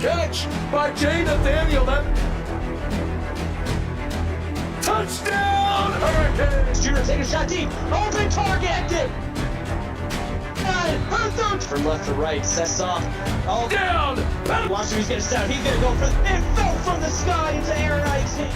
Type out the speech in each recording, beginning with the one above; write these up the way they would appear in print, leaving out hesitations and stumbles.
catch by Jay Nathaniel. Touchdown, Hurricanes! Junior take a shot deep. Open target. From left to right, sets off. Oh, Down! watch him, he's gonna start. He's gonna go for it. Fell from the sky into Aaron Icing.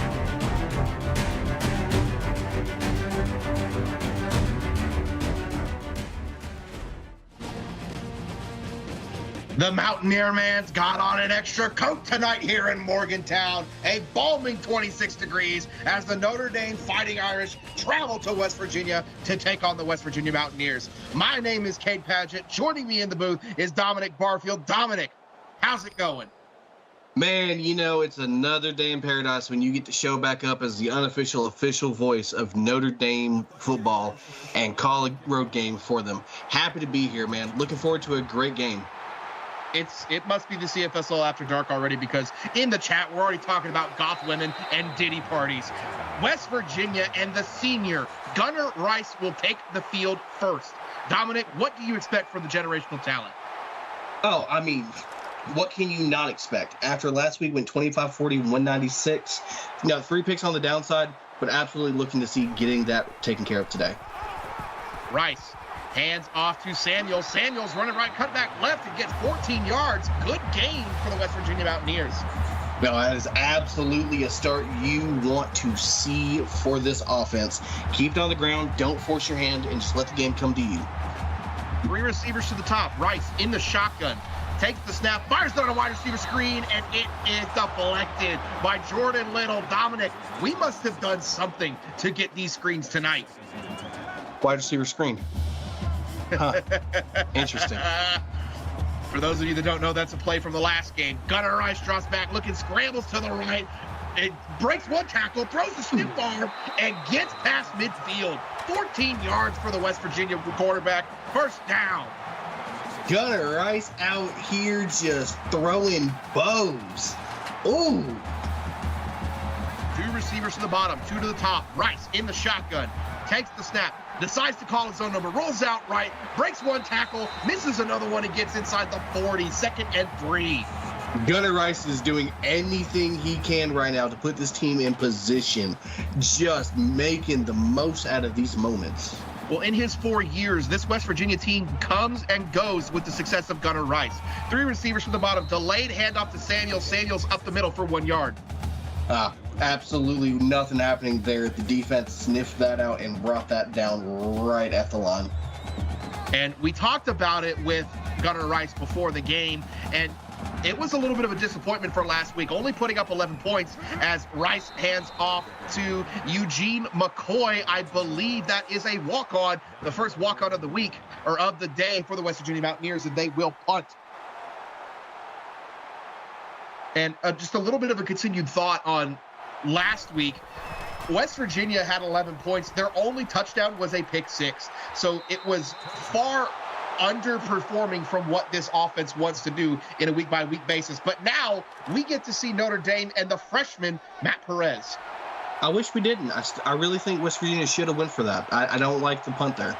The Mountaineer Man's got on an extra coat tonight here in Morgantown. A balming 26 degrees as the Notre Dame Fighting Irish travel to West Virginia to take on the West Virginia Mountaineers. My name is Cade Padgett. Joining me in the booth is Dominic Barfield. Dominic, how's it going? Man, you know, it's another day in paradise when you get to show back up as the unofficial official voice of Notre Dame football and call a road game for them. Happy to be here, man. Looking forward to a great game. It must be the CFSL After Dark already, because in the chat we're already talking about goth women and ditty parties. West Virginia and the senior Gunnar Rice will take the field first. Dominic, what do you expect from the generational talent? Oh, I mean, what can you not expect? After last week went 25-40, 196, 3 picks on the downside, but absolutely looking to see getting that taken care of today. Rice. Hands off to Samuels. Samuels running right, cut back left, and gets 14 yards. Good gain for the West Virginia Mountaineers. No, that is absolutely a start you want to see for this offense. Keep it on the ground, don't force your hand, and just let the game come to you. 3 receivers to the top. Rice in the shotgun. Takes the snap, fires it on a wide receiver screen, and it is deflected by Jordan Little. Dominic, we must have done something to get these screens tonight. Wide receiver screen. Huh. Interesting. For those of you that don't know, that's a play from the last game. Gunnar Rice drops back, looking, scrambles to the right. It breaks one tackle, throws the stiff arm, and gets past midfield. 14 yards for the West Virginia quarterback. First down. Gunnar Rice out here just throwing bows. Ooh. 2 receivers to the bottom, 2 to the top. Rice in the shotgun. Takes the snap, decides to call his own number, rolls out right, breaks one tackle, misses another one, and gets inside the 40, 2nd and 3. Gunnar Rice is doing anything he can right now to put this team in position, just making the most out of these moments. Well, in his 4 years, this West Virginia team comes and goes with the success of Gunnar Rice. 3 receivers from the bottom, delayed handoff to Samuels. Samuels up the middle for 1 yard. Absolutely nothing happening there. The defense sniffed that out and brought that down right at the line. And we talked about it with Gunnar Rice before the game, and it was a little bit of a disappointment for last week, only putting up 11 points as Rice hands off to Eugene McCoy. I believe that is a walk-on, the first walk-on of the week, or of the day for the West Virginia Mountaineers, and they will punt. And just a little bit of a continued thought on last week. West Virginia had 11 points. Their only touchdown was a pick 6. So it was far underperforming from what this offense wants to do in a week-by-week basis. But now we get to see Notre Dame and the freshman, Matt Perez. I wish we didn't. I really think West Virginia should have went for that. I don't like the punt there.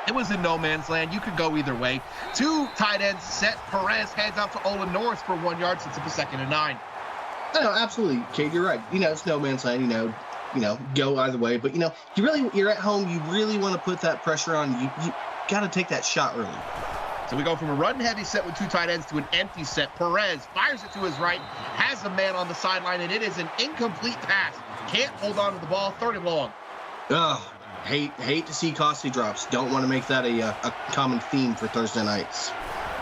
It was in no man's land. You could go either way. 2 tight ends set. Perez heads out to Olin Norris for 1 yard since it was 2nd and 9. No, absolutely, Cade, you're right. It's no man's land, go either way. But, you're at home. You really want to put that pressure on. You got to take that shot early. So we go from a run-heavy set with 2 tight ends to an empty set. Perez fires it to his right, has a man on the sideline, and it is an incomplete pass. Can't hold on to the ball. 3rd and long. Hate to see costly drops. Don't want to make that a common theme for Thursday nights.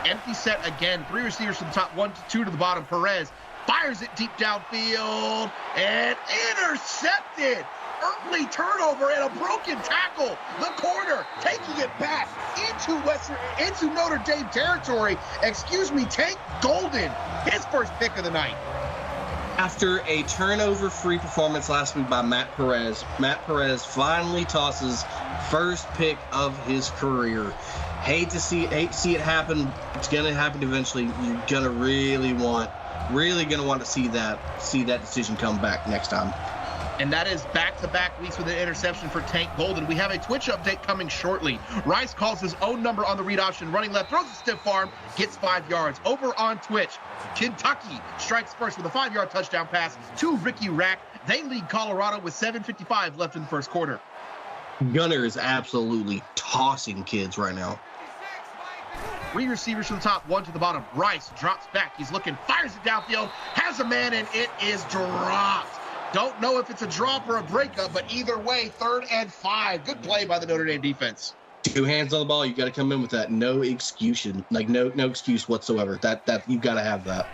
Empty set again. 3 receivers to the top, 1 to 2 to the bottom. Perez fires it deep downfield and intercepted. Early turnover and a broken tackle. The corner taking it back into Notre Dame territory. Tank Golden, his first pick of the night. After a turnover-free performance last week by Matt Perez finally tosses first pick of his career. Hate to see it happen. It's going to happen eventually. You're going to really want to see that decision come back next time. And that is back-to-back weeks with an interception for Tank Golden. We have a Twitch update coming shortly. Rice calls his own number on the read option, running left, throws a stiff arm, gets 5 yards. Over on Twitch, Kentucky strikes first with a 5-yard touchdown pass to Ricky Rack. They lead Colorado with 7:55 left in the first quarter. Gunner is absolutely tossing kids right now. 3 receivers from the top, 1 to the bottom. Rice drops back. He's looking, fires it downfield, has a man, and it is dropped. Don't know if it's a drop or a breakup, but either way, 3rd and 5. Good play by the Notre Dame defense. 2 hands on the ball. You got to come in with that. No excuse, like no excuse whatsoever. That you got to have that.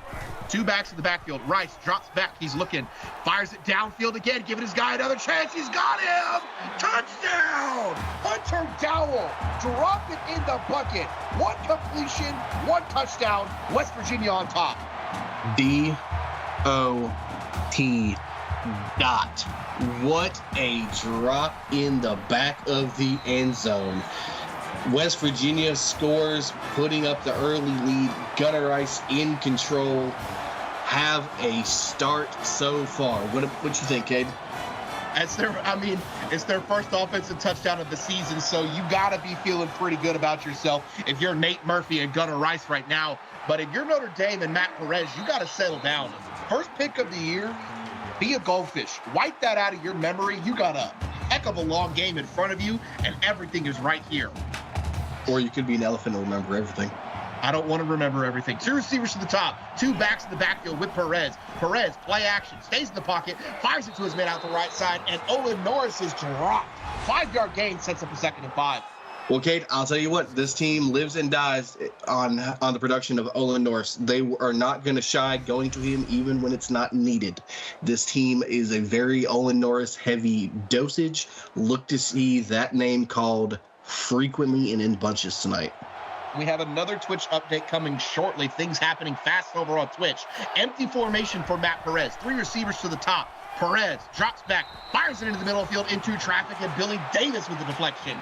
2 backs in the backfield. Rice drops back. He's looking, fires it downfield again, giving his guy another chance. He's got him. Touchdown! Hunter Dowell dropped it in the bucket. 1 completion, 1 touchdown. West Virginia on top. D-O-T. Dot. What a drop in the back of the end zone. West Virginia scores, putting up the early lead. Gunner Rice in control. Have a start so far. What you think, Cade? It's their first offensive touchdown of the season, so you got to be feeling pretty good about yourself if you're Nate Murphy and Gunner Rice right now. But if you're Notre Dame and Matt Perez, you got to settle down. First pick of the year, be a goldfish. Wipe that out of your memory. You got a heck of a long game in front of you, and everything is right here. Or you could be an elephant and remember everything. I don't want to remember everything. 2 receivers to the top, 2 backs in the backfield with Perez. Perez, play action, stays in the pocket, fires it to his man out the right side, and Olin Norris is dropped. 5-yard gain sets up a 2nd and 5. Well, Kate, I'll tell you what, this team lives and dies on the production of Olin Norris. They are not going to shy going to him even when it's not needed. This team is a very Olin Norris heavy dosage. Look to see that name called frequently and in bunches tonight. We have another Twitch update coming shortly. Things happening fast over on Twitch. Empty formation for Matt Perez. 3 receivers to the top. Perez drops back, fires it into the middle of the field into traffic, and Billy Davis with the deflection.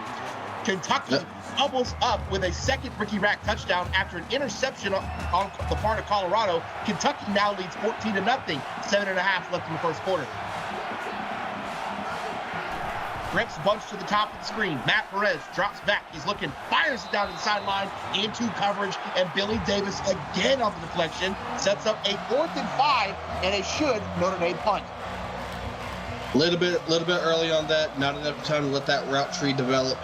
Kentucky doubles up with a 2nd Ricky Rack touchdown after an interception on the part of Colorado. Kentucky now leads 14-0. 7.5 left in the first quarter. Grips bunch to the top of the screen. Matt Perez drops back. He's looking, fires it down to the sideline into coverage, and Billy Davis again on the deflection sets up a 4th and 5 and a should Notre Dame punt. Little bit early on that. Not enough time to let that route tree develop.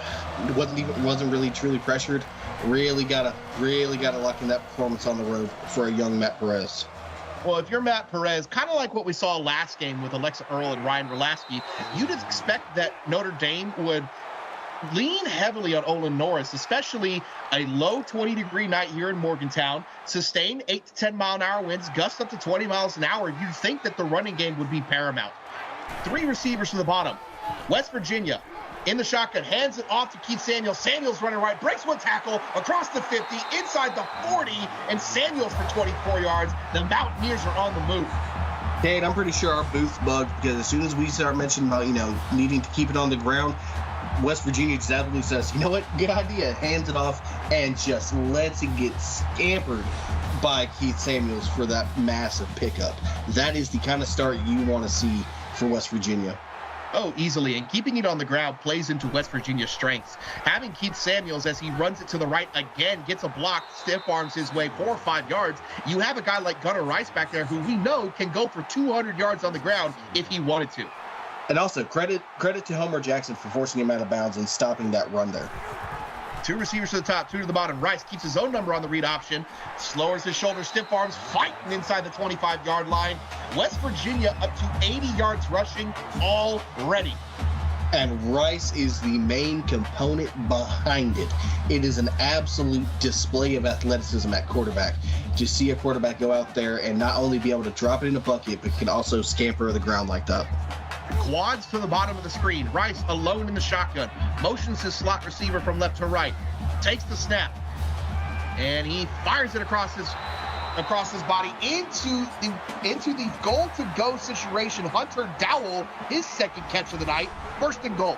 Wasn't really truly pressured. Really gotta lock in that performance on the road for a young Matt Perez. Well, if you're Matt Perez, kind of like what we saw last game with Alexa Earl and Ryan Rolaski, you'd expect that Notre Dame would lean heavily on Olin Norris, especially a low 20-degree night here in Morgantown, sustain 8 to 10 mile an hour winds, gust up to 20 miles an hour. You'd think that the running game would be paramount. 3 receivers from the bottom. West Virginia in the shotgun, hands it off to Keith Samuels. Samuels running right, breaks 1 tackle across the 50, inside the 40, and Samuels for 24 yards. The Mountaineers are on the move. Dave, I'm pretty sure our booth's bugged because as soon as we start mentioning about, needing to keep it on the ground, West Virginia just absolutely says, you know what, good idea, hands it off and just lets it get scampered by Keith Samuels for that massive pickup. That is the kind of start you want to see for West Virginia. Oh, easily, and keeping it on the ground plays into West Virginia's strengths. Having Keith Samuels, as he runs it to the right again, gets a block, stiff arms his way 4 or 5 yards. You have a guy like Gunner Rice back there who we know can go for 200 yards on the ground if he wanted to. And also, credit to Homer Jackson for forcing him out of bounds and stopping that run there. 2 receivers to the top, 2 to the bottom. Rice keeps his own number on the read option, lowers his shoulder, stiff arms, fighting inside the 25-yard line. West Virginia up to 80 yards rushing already. And Rice is the main component behind it. It is an absolute display of athleticism at quarterback. To see a quarterback go out there and not only be able to drop it in a bucket, but can also scamper the ground like that. Quads to the bottom of the screen. Rice alone in the shotgun. Motions his slot receiver from left to right. Takes the snap. And he fires it across his body into the goal-to-go situation. Hunter Dowell, his 2nd catch of the night. 1st and goal.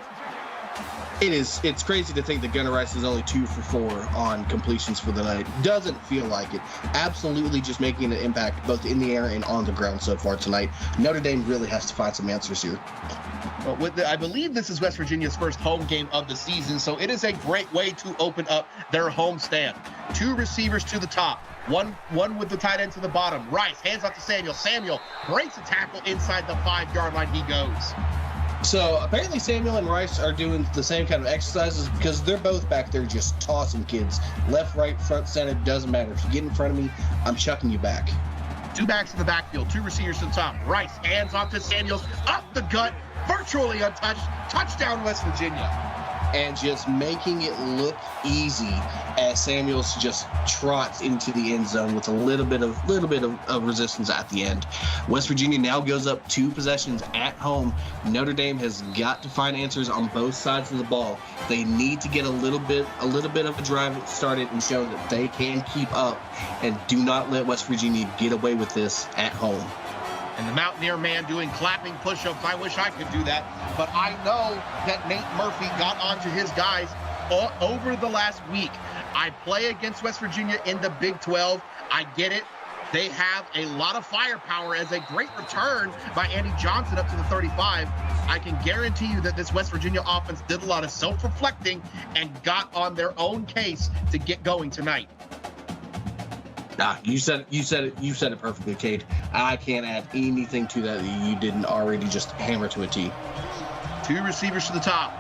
It's crazy to think that Gunner Rice is only 2 for 4 on completions for the night. Doesn't feel like it. Absolutely just making an impact both in the air and on the ground so far tonight. Notre Dame really has to find some answers here. Well, I believe this is West Virginia's first home game of the season, so it is a great way to open up their home stand. 2 receivers to the top. One with the tight end to the bottom. Rice hands off to Samuel. Samuel breaks a tackle inside the 5-yard line. He goes. So apparently Samuel and Rice are doing the same kind of exercises because they're both back there just tossing kids. Left, right, front, center, doesn't matter. If you get in front of me, I'm chucking you back. 2 backs in the backfield, 2 receivers to the top. Rice hands off to Samuels, up the gut, virtually untouched. Touchdown, West Virginia. And just making it look easy as Samuels just trots into the end zone with a little bit of resistance at the end. West Virginia now goes up 2 possessions at home. Notre Dame has got to find answers on both sides of the ball. They need to get a little bit of a drive started and show that they can keep up, and do not let West Virginia get away with this at home. And the Mountaineer man doing clapping push-ups. I wish I could do that. But I know that Nate Murphy got onto his guys over the last week. I play against West Virginia in the Big 12. I get it. They have a lot of firepower as a great return by Andy Johnson up to the 35. I can guarantee you that this West Virginia offense did a lot of self-reflecting and got on their own case to get going tonight. You said it perfectly, Cade. I can't add anything to that you didn't already just hammer to a T. 2 receivers to the top.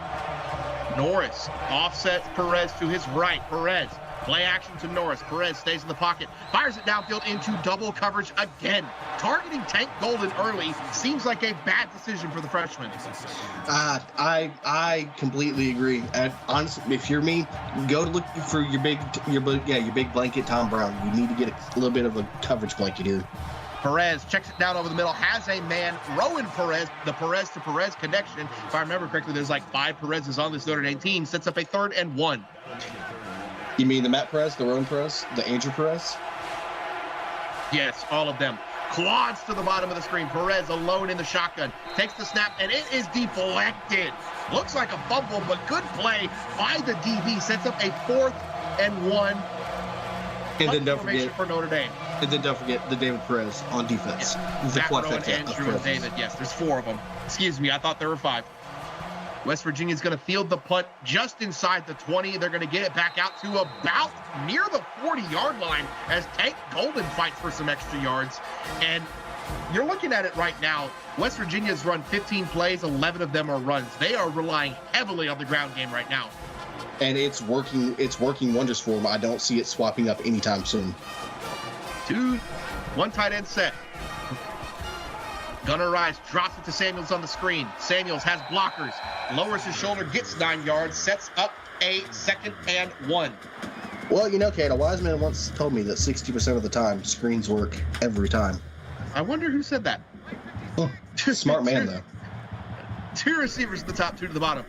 Norris offsets Perez to his right. Perez, play action to Norris. Perez stays in the pocket, fires it downfield into double coverage again. Targeting Tank Golden early seems like a bad decision for the freshman. I completely agree. Honestly, if you're me, go look for your big blanket, Tom Brown. You need to get a little bit of a coverage blanket here. Perez checks it down over the middle, has a man, Rowan Perez, the Perez to Perez connection. If I remember correctly, there's like 5 Perez's on this Notre Dame team. Sets up a 3rd and 1. You mean the Matt Perez, the Rowan Perez, the Andrew Perez? Yes, all of them. Quads to the bottom of the screen. Perez alone in the shotgun. Takes the snap, and it is deflected. Looks like a fumble, but good play by the DB. Sets up a 4th and 1. And then don't forget for Notre Dame. And then don't forget the David Perez on defense. Yeah. The Rowan, Andrew, and David. Yes, there's 4 of them. Excuse me, I thought there were 5. West Virginia's going to field the punt just inside the 20. They're going to get it back out to about near the 40-yard line as Tank Golden fights for some extra yards. And you're looking at it right now. West Virginia's run 15 plays. 11 of them are runs. They are relying heavily on the ground game right now. And it's working wonders for them. I don't see it swapping up anytime soon. 1 tight end set. Gunnar Rice drops it to Samuels on the screen. Samuels has blockers, lowers his shoulder, gets 9 yards, sets up a 2nd and 1. Well, you know, Kate, a wise man once told me that 60% of the time screens work every time. I wonder who said that. Smart man, though. 2 receivers at the top, 2 to the bottom.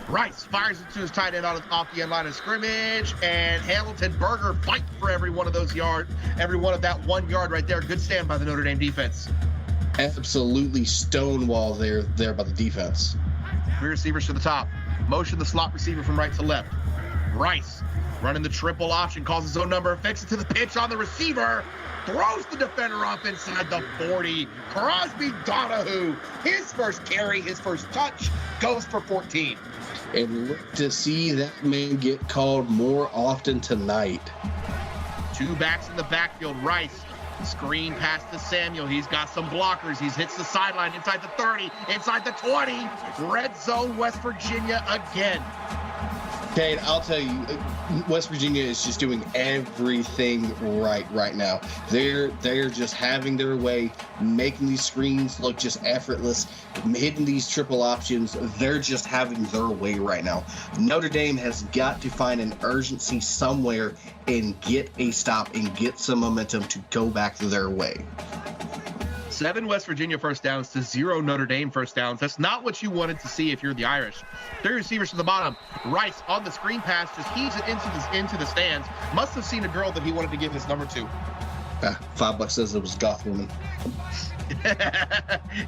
Rice fires it to his tight end off the end line of scrimmage, and Hamilton Berger fight for every one of those yards, every one of that 1 yard right there. Good stand by the Notre Dame defense. Absolutely stonewall there by the defense. 3 receivers to the top. Motion the slot receiver from right to left. Rice running the triple option, calls his own number, fakes it to the pitch on the receiver, throws the defender off inside the 40. Crosby Donahue, his first carry, his first touch, goes for 14. And look to see that man get called more often tonight. 2 backs in the backfield. Rice, screen pass to Samuel. He's got some blockers. He hits the sideline inside the 30, inside the 20. Red zone, West Virginia again. Kate, I'll tell you, West Virginia is just doing everything right now. They're just having their way, making these screens look just effortless, hitting these triple options. They're just having their way right now. Notre Dame has got to find an urgency somewhere and get a stop and get some momentum to go back their way. 7 West Virginia first downs to 0 Notre Dame first downs. That's not what you wanted to see if you're the Irish. 3 receivers to the bottom. Rice on the screen pass just heaves it into the stands. Must have seen a girl that he wanted to give his number to. $5 says it was a goth woman.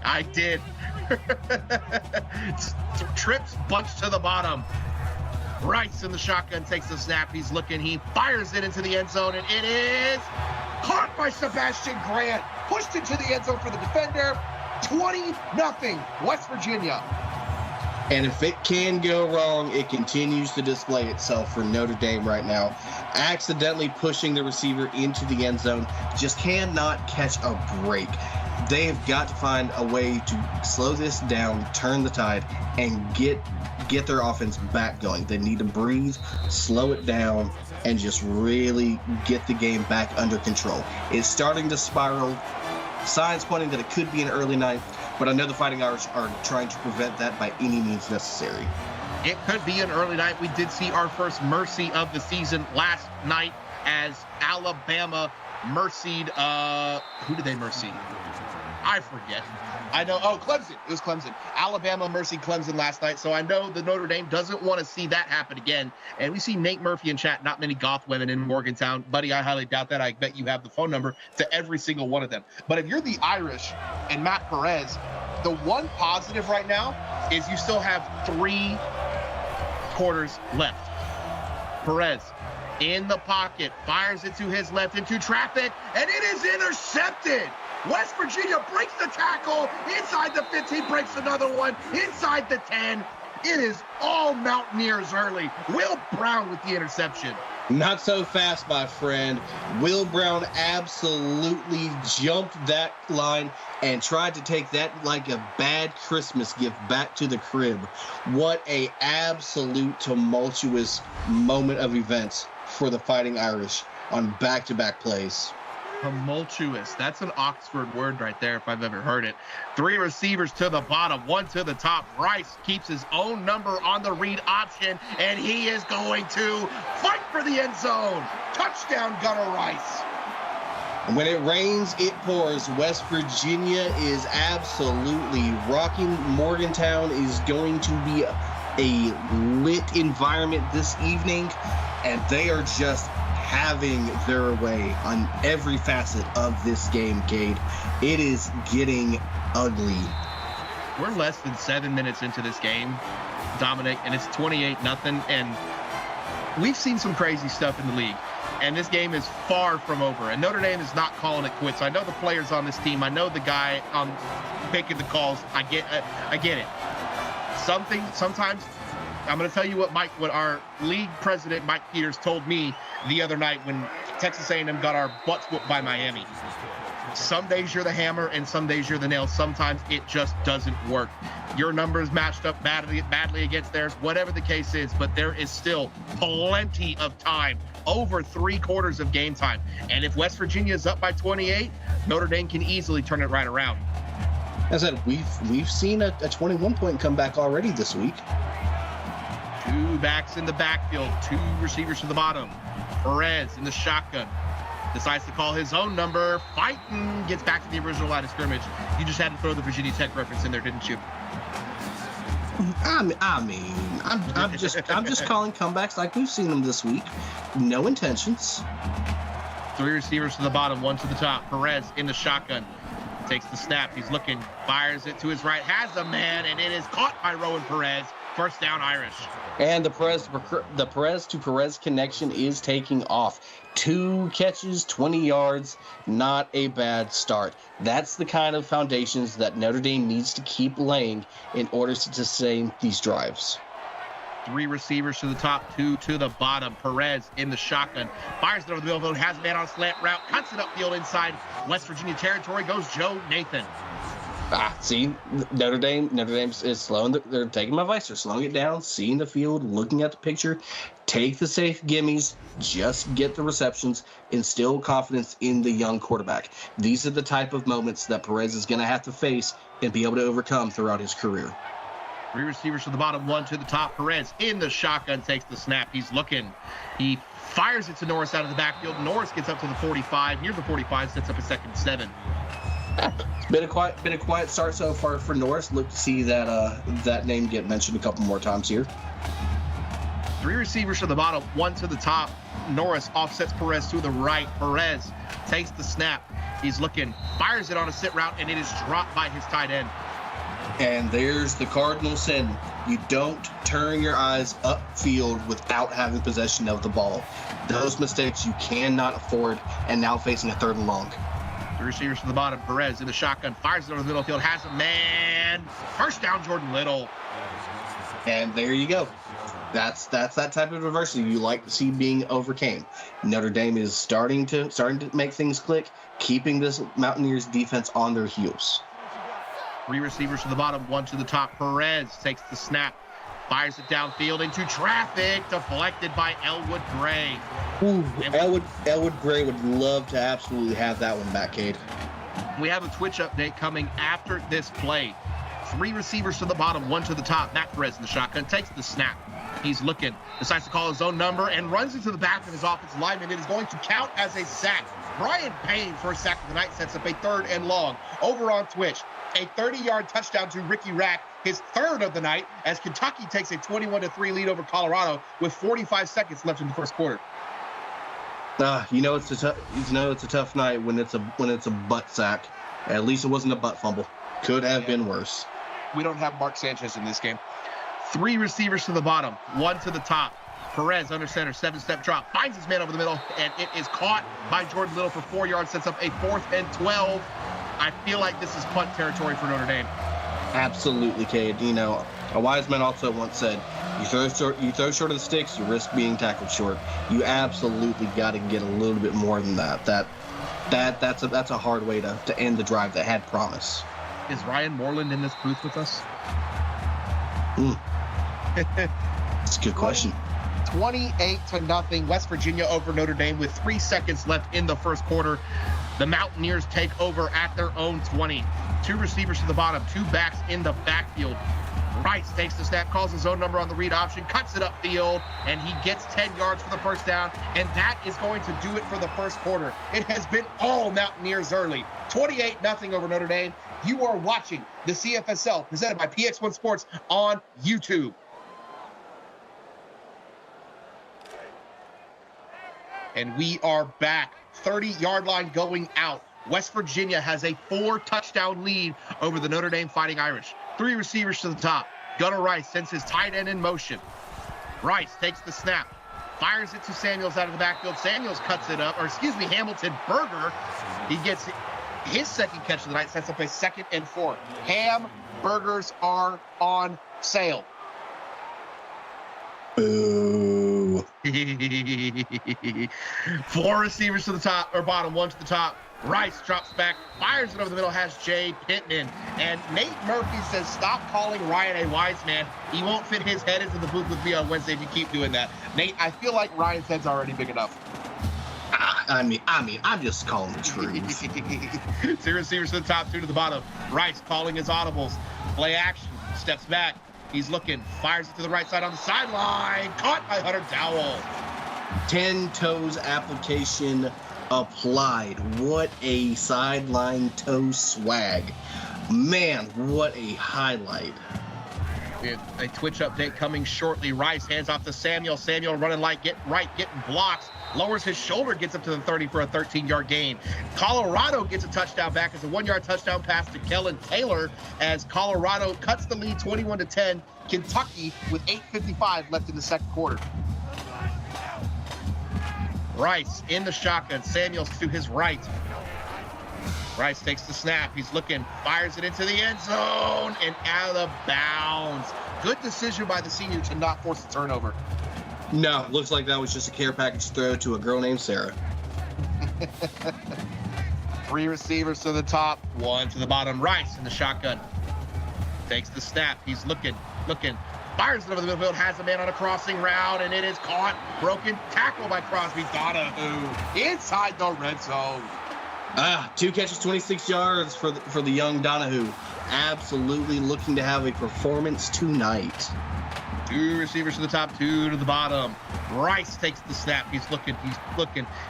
I did. Trips, bunch to the bottom. Rice in the shotgun takes the snap. He's looking. He fires it into the end zone, and it is caught by Sebastian Grant. Pushed into the end zone for the defender. 20-0 West Virginia. And if it can go wrong, it continues to display itself for Notre Dame right now. Accidentally pushing the receiver into the end zone, just cannot catch a break. They have got to find a way to slow this down, turn the tide, and get their offense back going. They need to breathe, slow it down, and just really get the game back under control. It's starting to spiral. Signs pointing that it could be an early night, but I know the Fighting Irish are trying to prevent that by any means necessary. It could be an early night. We did see our first mercy of the season last night as Alabama mercied, who did they mercy? I forget. I know, Clemson. It was Clemson. Alabama mercied Clemson last night, so I know the Notre Dame doesn't want to see that happen again. And we see Nate Murphy in chat, not many goth women in Morgantown. Buddy, I highly doubt that. I bet you have the phone number to every single one of them. But if you're the Irish and Matt Perez, the one positive right now is you still have 3 quarters left. Perez in the pocket, fires it to his left into traffic, and it is intercepted. West Virginia breaks the tackle inside the 15, breaks another one inside the 10. It is all Mountaineers early. Will Brown with the interception. Not so fast, my friend. Will Brown absolutely jumped that line and tried to take that like a bad Christmas gift back to the crib. What a absolute tumultuous moment of events for the Fighting Irish on back-to-back plays. Tumultuous. That's an Oxford word right there if I've ever heard it. 3 receivers to the bottom, 1 to the top. Rice keeps his own number on the read option, and he is going to fight for the end zone. Touchdown, Gunnar Rice. When it rains, it pours. West Virginia is absolutely rocking. Morgantown is going to be a lit environment this evening, and they are just having their way on every facet of this game, Cade. It is getting ugly. We're less than 7 minutes into this game, Dominic, and it's 28-0, and we've seen some crazy stuff in the league, and this game is far from over, and Notre Dame is not calling it quits. I know the players on this team. I know the guy making the calls. I get it. Sometimes I'm going to tell you what our league president, Mike Peters, told me the other night when Texas A&M got our butts whooped by Miami. Some days you're the hammer and some days you're the nail. Sometimes it just doesn't work. Your numbers matched up badly against theirs, whatever the case is, but there is still plenty of time, over 3 quarters of game time. And if West Virginia is up by 28, Notre Dame can easily turn it right around. As I said, we've seen a 21-point comeback already this week. 2 backs in the backfield, 2 receivers to the bottom. Perez in the shotgun decides to call his own number. Fighting, gets back to the original line of scrimmage. You just had to throw the Virginia Tech reference in there, didn't you? I'm just calling comebacks like we've seen them this week. No intentions. 3 receivers to the bottom, 1 to the top. Perez in the shotgun. Takes the snap. He's looking, fires it to his right, has a man, and it is caught by Rowan Perez. First down, Irish. And the Perez to Perez connection is taking off. 2 catches, 20 yards, not a bad start. That's the kind of foundations that Notre Dame needs to keep laying in order to sustain these drives. 3 receivers to the top, 2 to the bottom. Perez in the shotgun. Fires it over the middle field, has a man on a slant route, cuts it upfield inside West Virginia territory, goes Joe Nathan. See, Notre Dame is slowing. They're taking my advice. They're slowing it down, seeing the field, looking at the picture. Take the safe gimmies, just get the receptions, instill confidence in the young quarterback. These are the type of moments that Perez is going to have to face and be able to overcome throughout his career. 3 receivers to the bottom, 1 to the top. Perez in the shotgun, takes the snap. He's looking. He fires it to Norris out of the backfield. Norris gets up to the 45. Near the 45, sets up a 2nd and 7. It's been a quiet start so far for Norris. Look to see that name get mentioned a couple more times here. 3 receivers to the bottom, 1 to the top. Norris offsets Perez to the right. Perez takes the snap. He's looking, fires it on a sit route, and it is dropped by his tight end. And there's the cardinal sin. You don't turn your eyes upfield without having possession of the ball. Those mistakes you cannot afford, and now facing a 3rd and long. 3 receivers to the bottom. Perez in the shotgun, fires it over the middle field, has a man. First down, Jordan Little. And there you go. That's that type of adversity you like to see being overcame. Notre Dame is starting to make things click, keeping this Mountaineers defense on their heels. 3 receivers to the bottom, 1 to the top. Perez takes the snap, fires it downfield into traffic, deflected by Elwood Gray. Ooh, Elwood Gray would love to absolutely have that one back, Cade. We have a Twitch update coming after this play. 3 receivers to the bottom, 1 to the top. Matt Perez in the shotgun takes the snap. He's looking, decides to call his own number, and runs into the back of his offensive lineman. It is going to count as a sack. Brian Payne, first sack of the night, sets up a 3rd and long. Over on Twitch, a 30-yard touchdown to Ricky Rack, his 3rd of the night, as Kentucky takes a 21-3 lead over Colorado with 45 seconds left in the first quarter. It's a tough night when it's a butt sack. At least it wasn't a butt fumble. Could have been worse. We don't have Mark Sanchez in this game. 3 receivers to the bottom, 1 to the top. Perez under center, 7-step drop, finds his man over the middle, and it is caught by Jordan Little for 4 yards, sets up a 4th and 12. I feel like this is punt territory for Notre Dame. Absolutely, Cade. A wise man also once said, you throw short of the sticks, you risk being tackled short. You absolutely got to get a little bit more than that. That's a hard way to end the drive that had promise. Is Ryan Moreland in this booth with us? That's a good question. 28-0, West Virginia over Notre Dame with 3 seconds left in the first quarter. The Mountaineers take over at their own 20. 2 receivers to the bottom, 2 backs in the backfield. Rice takes the snap, calls his own number on the read option, cuts it upfield, and he gets 10 yards for the first down, and that is going to do it for the first quarter. It has been all Mountaineers early. 28-0 over Notre Dame. You are watching the CFSL presented by PX1 Sports on YouTube. And we are back. 30-yard line going out. West Virginia has a 4-touchdown lead over the Notre Dame Fighting Irish. 3 receivers to the top. Gunnar Rice sends his tight end in motion. Rice takes the snap, fires it to Samuels out of the backfield. Samuels cuts it up, Hamilton Berger. He gets his 2nd catch of the night, sets up a 2nd and 4. Hamburgers are on sale. Boo. 4 receivers to the top, or bottom, 1 to the top. Rice drops back, fires it over the middle, has Jay Pittman. And Nate Murphy says, stop calling Ryan a wise man. He won't fit his head into the booth with me on Wednesday if you keep doing that. Nate, I feel like Ryan's head's already big enough. I'm just calling the truth. 2 receivers to the top, 2 to the bottom. Rice calling his audibles. Play action, steps back. He's looking, fires it to the right side on the sideline. Caught by Hunter Dowell. 10 toes application applied. What a sideline toe swag. Man, what a highlight. A Twitch update coming shortly. Rice hands off to Samuel. Samuel running getting blocks. Lowers his shoulder, gets up to the 30 for a 13-yard gain. Colorado gets a touchdown back as a 1-yard touchdown pass to Kellen Taylor as Colorado cuts the lead 21-10. Kentucky with 8:55 left in the second quarter. Rice in the shotgun. Samuels to his right. Rice takes the snap. He's looking, fires it into the end zone and out of bounds. Good decision by the senior to not force a turnover. No, looks like that was just a care package throw to a girl named Sarah. 3 receivers to the top, 1 to the bottom. Rice in the shotgun. Takes the snap. He's looking, fires it over the midfield, has a man on a crossing route, and it is caught. Broken tackle by Crosby Donahue inside the red zone. 2 catches, 26 yards for the young Donahue. Absolutely looking to have a performance tonight. 2 receivers to the top, 2 to the bottom. Rice takes the snap. He's looking.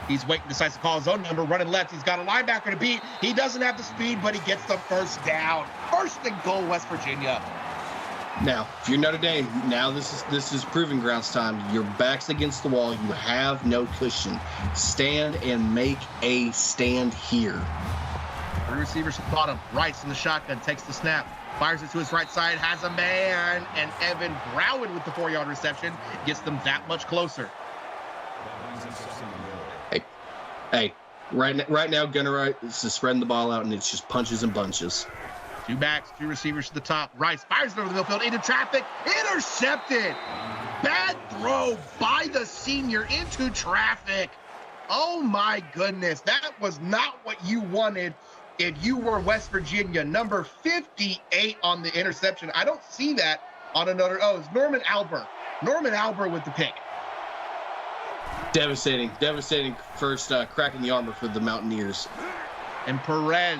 He's waiting, decides to call his own number, running left. He's got a linebacker to beat. He doesn't have the speed, but he gets the first down. 1st and goal, West Virginia. Now, if you're Notre Dame, now this is proving grounds time. Your back's against the wall. You have no cushion. Stand and make a stand here. 3 receivers to the bottom. Rice in the shotgun takes the snap. Fires it to his right side, has a man, and Evan Browen with the 4-yard reception gets them that much closer. Hey, right now, Gunnar Rice is spreading the ball out, and it's just punches and bunches. Two backs, two receivers to the top. Rice fires it over the middle field into traffic. Intercepted. Bad throw by the senior into traffic. Oh, my goodness. That was not what you wanted if you were West Virginia. Number 58 on the interception. I don't see that on another. Oh, it's Norman Albert. Norman Albert with the pick. Devastating first crack in the armor for the Mountaineers. And Perez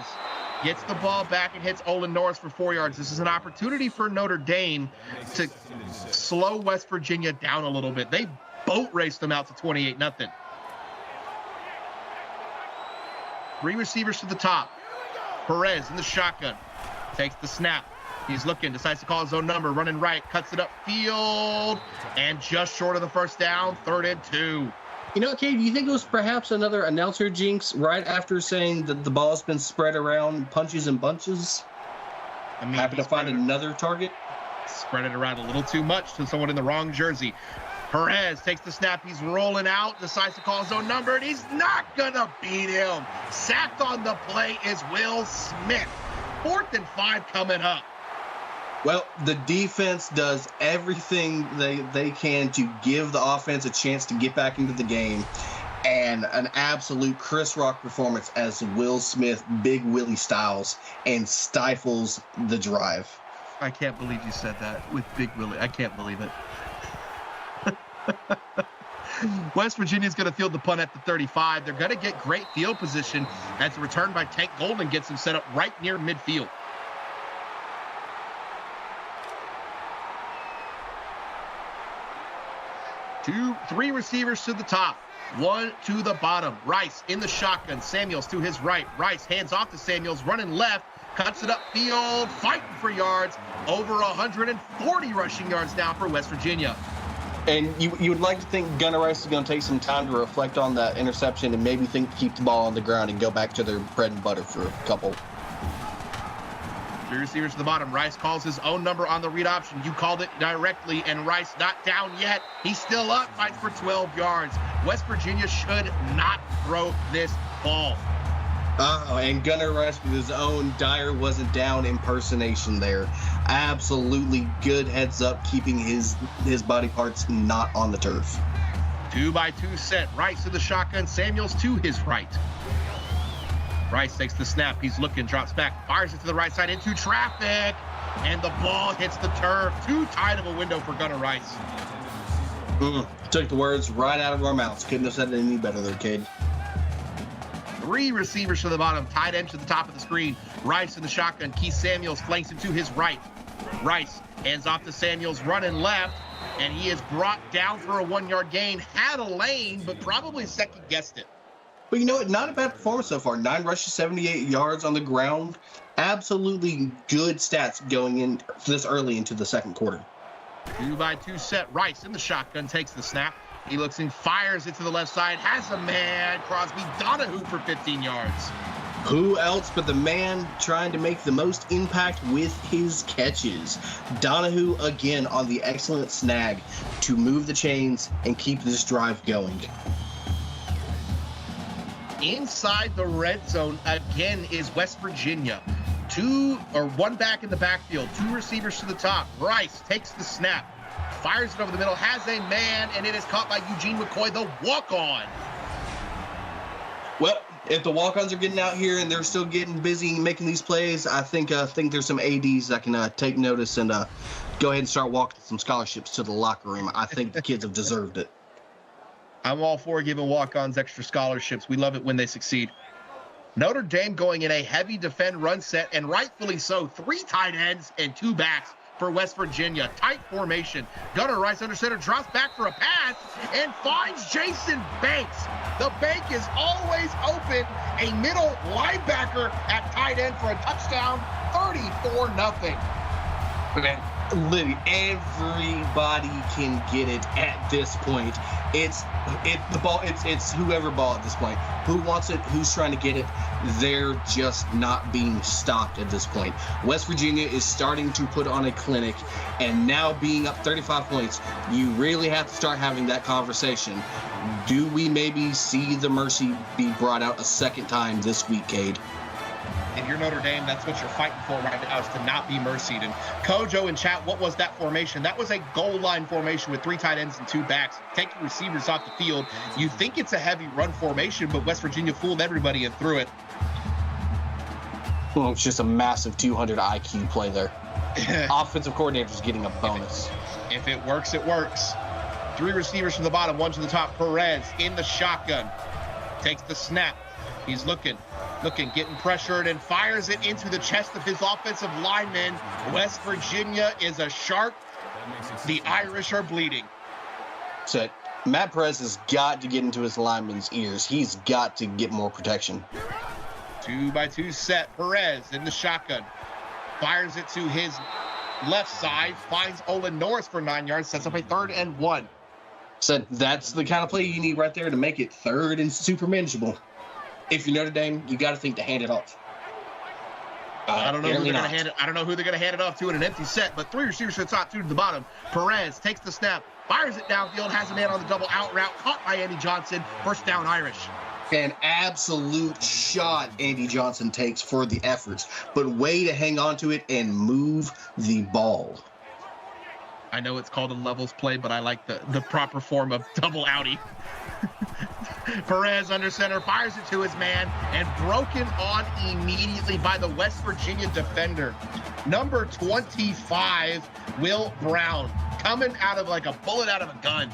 gets the ball back and hits Olin Norris for 4 yards. This is an opportunity for Notre Dame to slow West Virginia down a little bit. They boat raced them out to 28-0. Three receivers to the top. Perez in the shotgun. Takes the snap. He's looking, decides to call his own number, running right, cuts it upfield, and just short of the first down, 3rd and 2. You know, Cade, do you think it was perhaps another announcer jinx right after saying that the ball's been spread around punches and bunches? I mean, happy to find another target? Spread it around a little too much to someone in the wrong jersey. Perez takes the snap. He's rolling out, decides to call his own number, and he's not going to beat him. Sacked on the play is Will Smith. 4th and 5 coming up. Well, the defense does everything they can to give the offense a chance to get back into the game. And an absolute Chris Rock performance as Will Smith, Big Willie Styles, and stifles the drive. I can't believe you said that with Big Willie. I can't believe it. West Virginia's going to field the punt at the 35. They're going to get great field position as the return by Tank Golden gets them set up right near midfield. Three receivers to the top, one to the bottom. Rice in the shotgun. Samuels to his right. Rice hands off to Samuels, running left, cuts it upfield, fighting for yards. Over 140 rushing yards now for West Virginia. And you would like to think Gunnar Rice is going to take some time to reflect on that interception and maybe think to keep the ball on the ground and go back to their bread and butter for a couple. Three receivers to the bottom. Rice calls his own number on the read option. You called it directly, and Rice not down yet. He's still up, fights for 12 yards. West Virginia should not throw this ball. And Gunnar Rice with his own Dyer wasn't down impersonation there. Absolutely good heads up, keeping his body parts not on the turf. 2-by-2 set. Rice to the shotgun. Samuels to his right. Rice takes the snap. He's looking, drops back, fires it to the right side into traffic, and the ball hits the turf. Too tight of a window for Gunnar Rice. Took the words right out of our mouths. Couldn't have said it any better there, kid. Three receivers to the bottom, tight end to the top of the screen. Rice in the shotgun. Keith Samuels flanks it to his right. Rice hands off to Samuels, running left, and he is brought down for a 1-yard gain. Had a lane, but probably second-guessed it. But you know what? Not a bad performance so far. 9 rushes, 78 yards on the ground. Absolutely good stats going in this early into the second quarter. 2-by-2 set. Rice in the shotgun takes the snap. He looks and fires it to the left side. Has a man. Crosby Donahue for 15 yards. Who else but the man trying to make the most impact with his catches? Donahue again on the excellent snag to move the chains and keep this drive going. Inside the red zone again is West Virginia. One back in the backfield, two receivers to the top. Rice takes the snap, fires it over the middle, has a man, and it is caught by Eugene McCoy, the walk-on. Well, if the walk-ons are getting out here and they're still getting busy making these plays, I think there's some ADs that can take notice and go ahead and start walking some scholarships to the locker room. I think the kids have deserved it. I'm all for giving walk-ons extra scholarships. We love it when they succeed. Notre Dame going in a heavy defend run set, and rightfully so. 3 tight ends and 2 backs for West Virginia. Tight formation. Gunnar Rice under center, drops back for a pass, and finds Jason Banks. The bank is always open. A middle linebacker at tight end for a touchdown. 34-0. Man, literally everybody can get it at this point. It's whoever ball at this point. Who wants it? Who's trying to get it? They're just not being stopped at this point. West Virginia is starting to put on a clinic, and now being up 35 points, you really have to start having that conversation. Do we maybe see the mercy be brought out a second time this week, Cade? If you're Notre Dame, that's what you're fighting for right now, is to not be mercied. And Kojo in chat, what was that formation? That was a goal line formation with 3 tight ends and 2 backs, taking receivers off the field. You think it's a heavy run formation, but West Virginia fooled everybody and threw it. Well, it's just a massive 200 IQ play there. Offensive coordinator's getting a bonus. If it works, it works. 3 receivers from the bottom, 1 to the top. Perez in the shotgun. Takes the snap. He's looking, getting pressured, and fires it into the chest of his offensive lineman. West Virginia is a shark. The Irish are bleeding. So Matt Perez has got to get into his lineman's ears. He's got to get more protection. 2-by-2 set. Perez in the shotgun. Fires it to his left side. Finds Olin Norris for 9 yards. Sets up a 3rd and 1. So that's the kind of play you need right there to make it 3rd and super manageable. If you're Notre Dame, you got to think to hand it off. I don't know who they're going to hand it. I don't know who they're going to hand it off to in an empty set, but 3 receivers to the top, 2 to the bottom. Perez takes the snap, fires it downfield, has a man on the double out route, caught by Andy Johnson. First down, Irish. An absolute shot Andy Johnson takes for the efforts, but way to hang on to it and move the ball. I know it's called a levels play, but I like the proper form of double outie. Perez under center, fires it to his man, and broken on immediately by the West Virginia defender. Number 25, Will Brown, coming out of like a bullet out of a gun.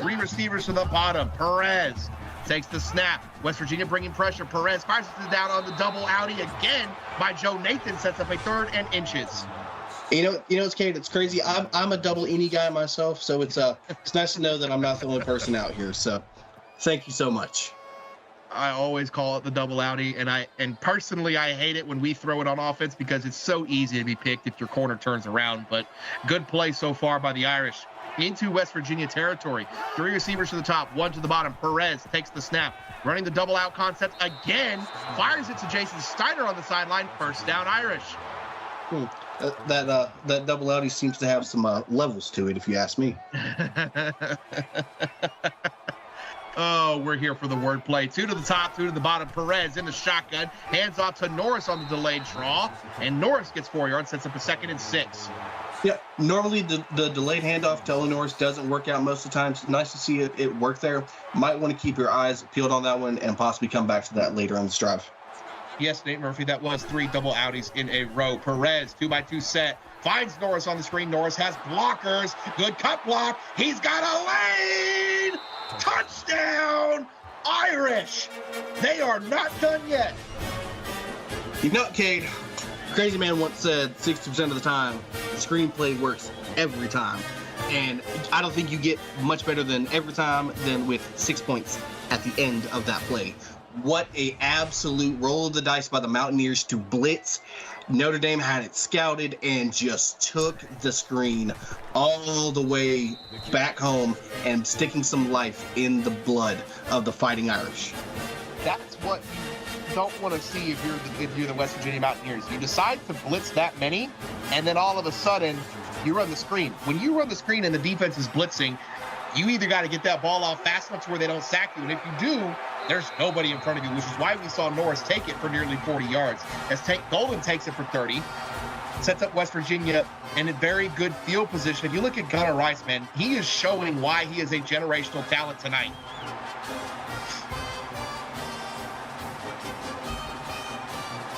3 receivers to the bottom. Perez takes the snap. West Virginia bringing pressure. Perez fires it down on the double outie again by Joe Nathan. Sets up a 3rd and inches. You know, it's Kate. It's crazy. I'm a double any guy myself, so it's nice to know that I'm not the only person out here. So, thank you so much. I always call it the double outie, and personally I hate it when we throw it on offense because it's so easy to be picked if your corner turns around. But good play so far by the Irish into West Virginia territory. 3 receivers to the top, 1 to the bottom. Perez takes the snap, running the double out concept again, fires it to Jason Steiner on the sideline. First down, Irish. That double outie seems to have some levels to it, if you ask me. Oh, we're here for the wordplay. 2 to the top, 2 to the bottom. Perez in the shotgun, hands off to Norris on the delayed draw, and Norris gets 4 yards, sets up a 2nd and 6. Yeah, normally the delayed handoff to Olin Norris doesn't work out most of the time. It's nice to see it work there. Might want to keep your eyes peeled on that one and possibly come back to that later on this drive. Yes, Nate Murphy, that was 3 double outies in a row. Perez, 2-by-2 set, finds Norris on the screen. Norris has blockers. Good cut block. He's got a lane. Touchdown, Irish. They are not done yet. You know, Cade, Crazy Man once said 60% of the time, the screenplay works every time. And I don't think you get much better than every time than with 6 points at the end of that play. What a absolute roll of the dice by the Mountaineers to blitz. Notre Dame had it scouted and just took the screen all the way back home and sticking some life in the blood of the Fighting Irish. That's what you don't want to see if you're the West Virginia Mountaineers. You decide to blitz that many, and then all of a sudden you run the screen. When you run the screen and the defense is blitzing, you either got to get that ball off fast enough to where they don't sack you, and if you do, there's nobody in front of you, which is why we saw Norris take it for nearly 40 yards. As Golden takes it for 30, sets up West Virginia in a very good field position. If you look at Gunnar Rice, man, he is showing why he is a generational talent tonight.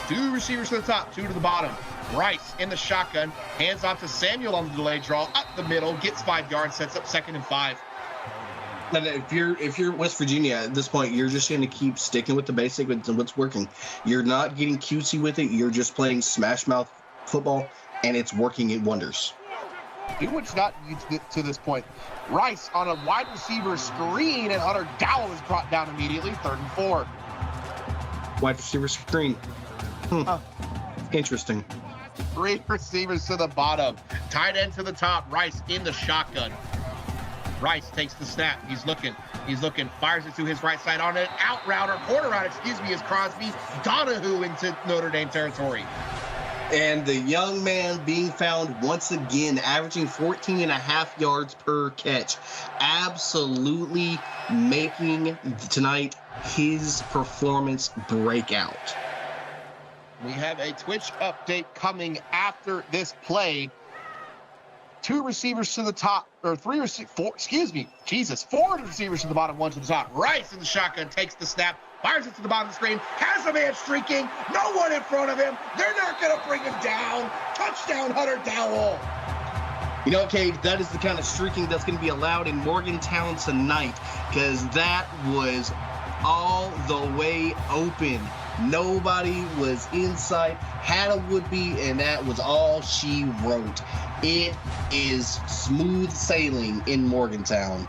Two receivers to the top, 2 to the bottom. Rice in the shotgun, hands off to Samuel on the delayed draw, up the middle, gets 5 yards, sets up 2nd and 5. And if you're West Virginia at this point, you're just going to keep sticking with the basic and what's working. You're not getting cutesy with it. You're just playing smash mouth football, and it's working in wonders. Do what's not to this point. Rice on a wide receiver screen, and Hunter Gallo is brought down immediately. 3rd and 4. Wide receiver screen. Interesting. 3 receivers to the bottom. Tight end to the top. Rice in the shotgun. Rice takes the snap. He's looking, fires it to his right side on an corner route, is Crosby. Donahue into Notre Dame territory. And the young man being found once again, averaging 14.5 yards per catch. Absolutely making tonight his performance breakout. We have a Twitch update coming after this play. Four receivers to the bottom, one to the top. Rice in the shotgun, takes the snap, fires it to the bottom of the screen, has a man streaking, no one in front of him. They're not going to bring him down. Touchdown, Hunter Dowell. You know, Cade, that is the kind of streaking that's going to be allowed in Morgantown tonight, because that was all the way open. Nobody was in sight, had a would-be, and that was all she wrote. It is smooth sailing in Morgantown.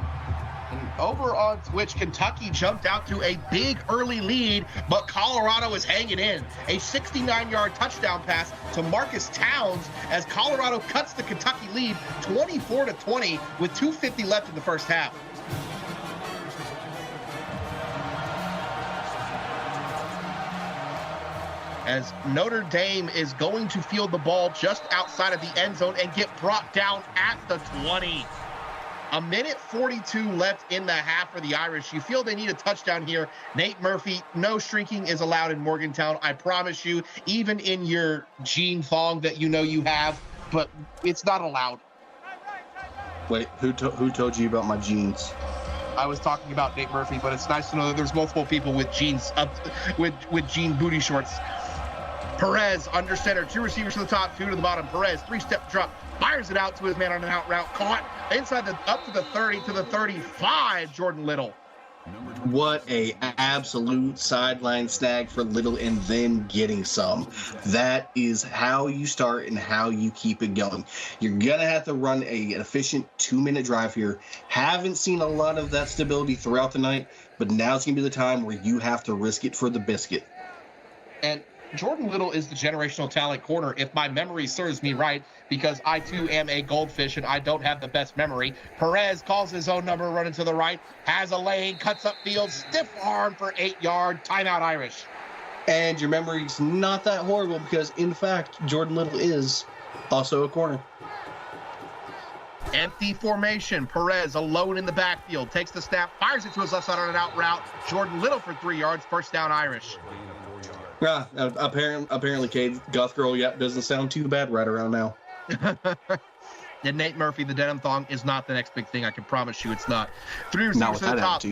And over on Twitch, Kentucky jumped out to a big early lead, but Colorado is hanging in. A 69-yard touchdown pass to Marcus Towns as Colorado cuts the Kentucky lead 24-20 with 2:50 left in the first half. As Notre Dame is going to field the ball just outside of the end zone and get brought down at the 20. A minute 42 left in the half for the Irish. You feel they need a touchdown here. Nate Murphy, no streaking is allowed in Morgantown. I promise you, even in your jean thong that you know you have, but it's not allowed. Wait, who told you about my jeans? I was talking about Nate Murphy, but it's nice to know that there's multiple people with jeans with jean booty shorts. Perez under center, two receivers to the top, two to the bottom. Perez, three-step drop, fires it out to his man on an out route, caught inside up to the 30 to the 35. Jordan Little. What a absolute sideline snag for Little, and then getting some. That is how you start and how you keep it going. You're gonna have to run an efficient 2-minute drive here. Haven't seen a lot of that stability throughout the night, but now's gonna be the time where you have to risk it for the biscuit. And Jordan Little is the generational talent corner, if my memory serves me right, because I too am a goldfish and I don't have the best memory. Perez calls his own number, running to the right, has a lane, cuts up field, stiff arm for 8-yard, timeout Irish. And your memory's not that horrible, because in fact, Jordan Little is also a corner. Empty formation. Perez alone in the backfield, takes the snap, fires it to his left side on an out route. Jordan Little for 3 yards, first down Irish. Yeah, apparently, Cade, Goth Girl, doesn't sound too bad right around now. And Nate Murphy, the denim thong, is not the next big thing. I can promise you it's not. Three receivers to the top.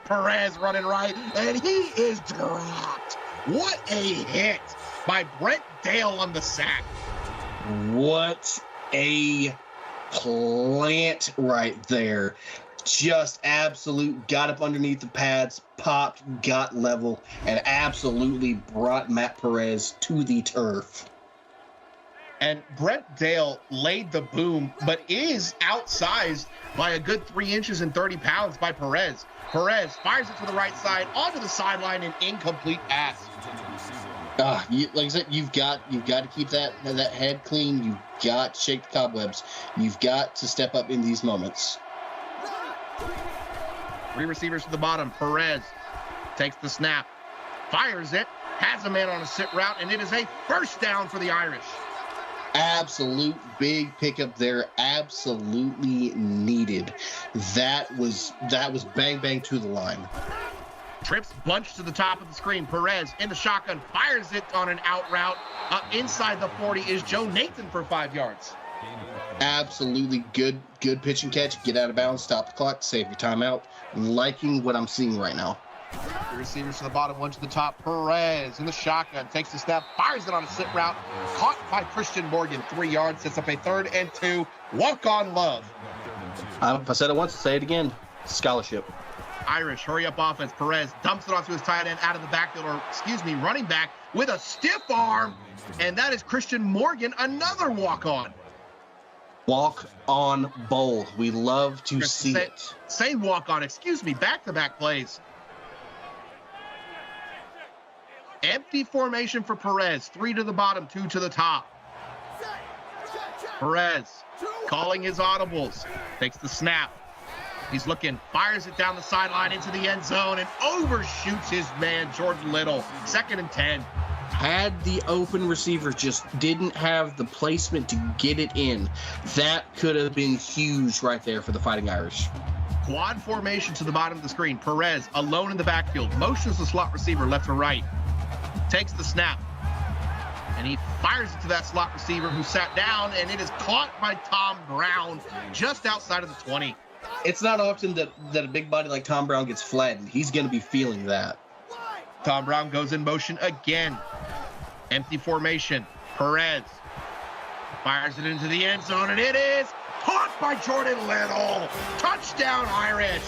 Perez running right, and he is dropped. What a hit by Brent Dale on the sack. What a plant right there. Just absolute, got up underneath the pads, popped, got level, and absolutely brought Matt Perez to the turf. And Brent Dale laid the boom, but is outsized by a good 3 inches and 30 pounds by Perez. Perez fires it to the right side, onto the sideline, an incomplete pass. Like I said, you've got to keep that head clean. You've got to shake the cobwebs. You've got to step up in these moments. Three receivers to the bottom. Perez takes the snap, fires it, has a man on a sit route, and it is a first down for the Irish. Absolute big pickup there. Absolutely needed. That was bang bang to the line. Trips bunch to the top of the screen. Perez in the shotgun, fires it on an out route. Inside the 40 is Joe Nathan for 5 yards. Absolutely good pitch and catch. Get out of bounds, stop the clock, save your timeout. I'm liking what I'm seeing right now. The receivers to the bottom, one to the top. Perez in the shotgun, takes the snap, fires it on a sit route. Caught by Christian Morgan, 3 yards, sets up a 3rd and 2. Walk on Love. If I said it once, say it again. Scholarship. Irish, hurry up offense. Perez dumps it onto his tight end out of the backfield, running back with a stiff arm. And that is Christian Morgan, another walk-on. Walk-on bowl. We love to see it. Say walk-on, back-to-back plays. Empty formation for Perez. 3 to the bottom, 2 to the top. Perez calling his audibles. Takes the snap. He's looking, fires it down the sideline into the end zone and overshoots his man, Jordan Little. 2nd and 10. had the open receiver just didn't have the placement to get it in, that could have been huge right there for the Fighting Irish. Quad formation to the bottom of the screen. Perez alone in the backfield. Motions the slot receiver left to right. Takes the snap. And he fires it to that slot receiver who sat down, and it is caught by Tom Brown just outside of the 20. It's not often that a big body like Tom Brown gets flattened. He's going to be feeling that. Tom Brown goes in motion again. Empty formation. Perez fires it into the end zone, and it is caught by Jordan Little. Touchdown, Irish.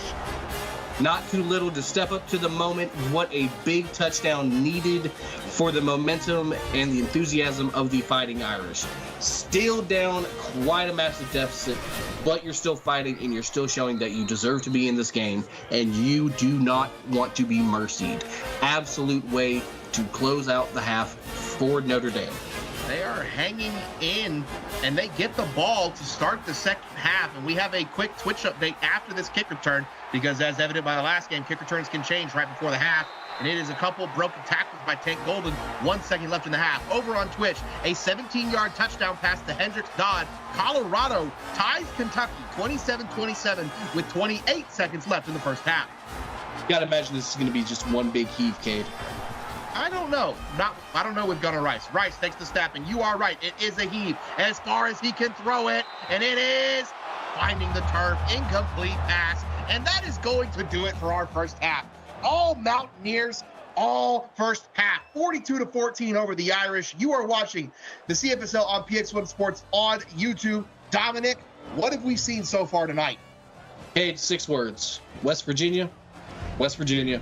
Not too little to step up to the moment. What a big touchdown needed for the momentum and the enthusiasm of the Fighting Irish. Still down quite a massive deficit, but you're still fighting and you're still showing that you deserve to be in this game and you do not want to be mercied. Absolute way to close out the half for Notre Dame. They are hanging in, and they get the ball to start the second half. And we have a quick Twitch update after this kick return, because as evident by the last game, kick returns can change right before the half. And it is a couple broken tackles by Tank Golden. 1 second left in the half. Over on Twitch, a 17-yard touchdown pass to Hendricks Dodd. Colorado ties Kentucky 27-27 with 28 seconds left in the first half. You got to imagine this is going to be just one big heave, Cade. I don't know. I don't know with Gunnar Rice. Rice takes the snap, and you are right. It is a heave as far as he can throw it, and it is finding the turf. Incomplete pass, and that is going to do it for our first half. All Mountaineers, all first half. 42-14 over the Irish. You are watching the CFSL on PX1 Sports on YouTube. Dominic, what have we seen so far tonight? Cade, 6 words. West Virginia, West Virginia,